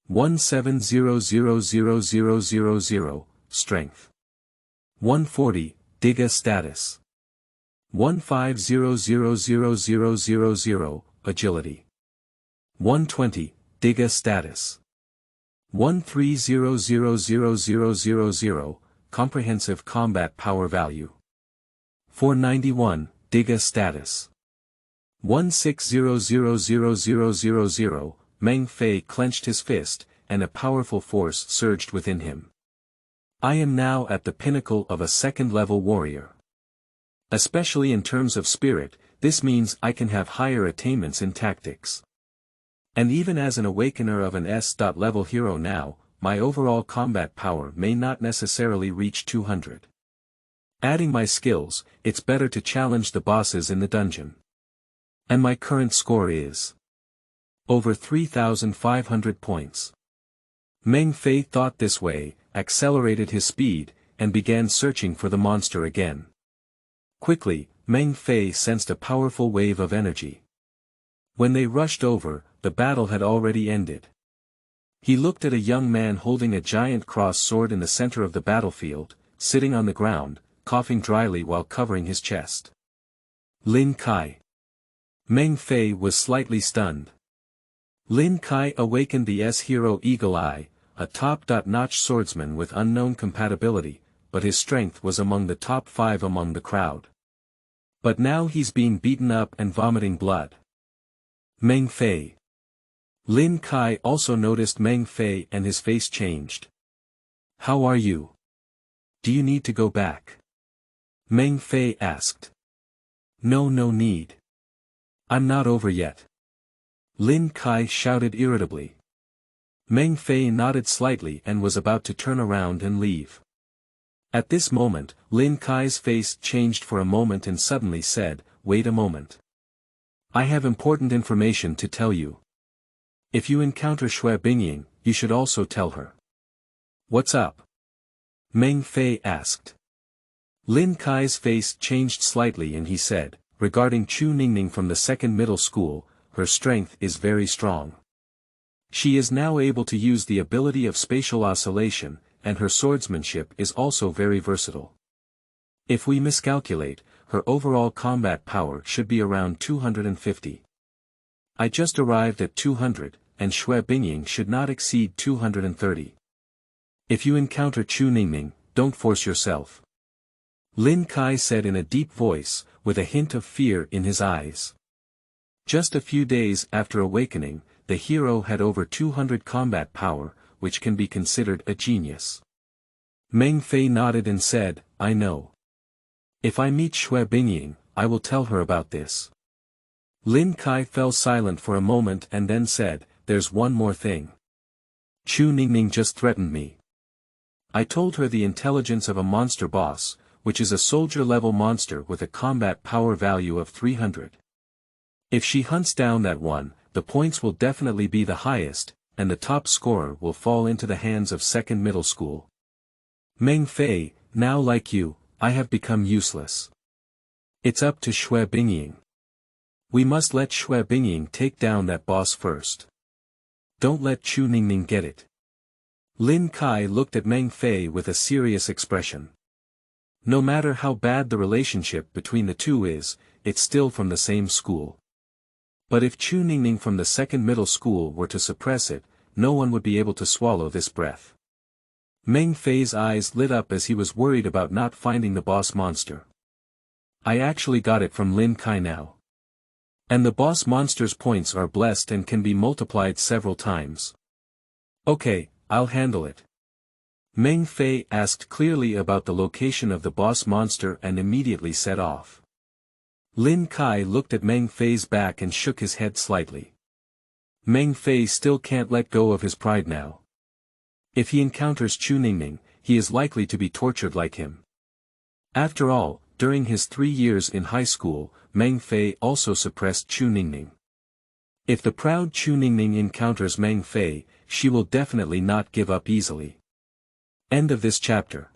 Speaker 1: 17000000, strength: 140, Diga status: 15000000, agility: 120, Diga status: 13000000, comprehensive combat power value: 491, Diga status: 16000000. Meng Fei clenched his fist, and a powerful force surged within him. I am now at the pinnacle of a 2nd-level warrior. Especially in terms of spirit, this means I can have higher attainments in tactics. And even as an awakener of an S.level hero now, my overall combat power may not necessarily reach 200. Adding my skills, it's better to challenge the bosses in the dungeon. And my current score is over 3,500 points. Meng Fei thought this way, accelerated his speed, and began searching for the monster again. Quickly, Meng Fei sensed a powerful wave of energy. When they rushed over, the battle had already ended. He looked at a young man holding a giant cross sword in the center of the battlefield, sitting on the ground, coughing dryly while covering his chest. Lin Kai. Meng Fei was slightly stunned. Lin Kai awakened the S-hero Eagle Eye, a top-notch swordsman with unknown compatibility, but his strength was among the top 5 among the crowd. But now he's being beaten up and vomiting blood. Meng Fei. Lin Kai also noticed Meng Fei and his face changed. How are you? Do you need to go back? Meng Fei asked. No need. I'm not over yet. Lin Kai shouted irritably. Meng Fei nodded slightly and was about to turn around and leave. At this moment, Lin Kai's face changed for a moment and suddenly said, Wait a moment. I have important information to tell you. If you encounter Xue Bingying, you should also tell her. What's up? Meng Fei asked. Lin Kai's face changed slightly and he said, regarding Chu Ningning from the second middle school, her strength is very strong. She is now able to use the ability of spatial oscillation, and her swordsmanship is also very versatile. If we miscalculate, her overall combat power should be around 250. I just arrived at 200, and Xue Bingying should not exceed 230. If you encounter Chu Ningning, don't force yourself. Lin Kai said in a deep voice, with a hint of fear in his eyes. Just a few days after awakening, the hero had over 200 combat power, which can be considered a genius. Meng Fei nodded and said, I know. If I meet Xue Bingying, I will tell her about this. Lin Kai fell silent for a moment and then said, There's one more thing. Chu Ningning just threatened me. I told her the intelligence of a monster boss, which is a soldier-level monster with a combat power value of 300. If she hunts down that one, the points will definitely be the highest, and the top scorer will fall into the hands of second middle school. Meng Fei, now like you, I have become useless. It's up to Xue Bingying. We must let Xue Bingying take down that boss first. Don't let Chu Ningning get it. Lin Kai looked at Meng Fei with a serious expression. No matter how bad the relationship between the two is, it's still from the same school. But if Chu Ningning from the second middle school were to suppress it, no one would be able to swallow this breath. Meng Fei's eyes lit up as he was worried about not finding the boss monster. I actually got it from Lin Kai now. And the boss monster's points are blessed and can be multiplied several times. Okay, I'll handle it. Meng Fei asked clearly about the location of the boss monster and immediately set off. Lin Kai looked at Meng Fei's back and shook his head slightly. Meng Fei still can't let go of his pride now. If he encounters Chu Ningning, he is likely to be tortured like him. After all, during his 3 years in high school, Meng Fei also suppressed Chu Ningning. If the proud Chu Ningning encounters Meng Fei, she will definitely not give up easily. End of this chapter.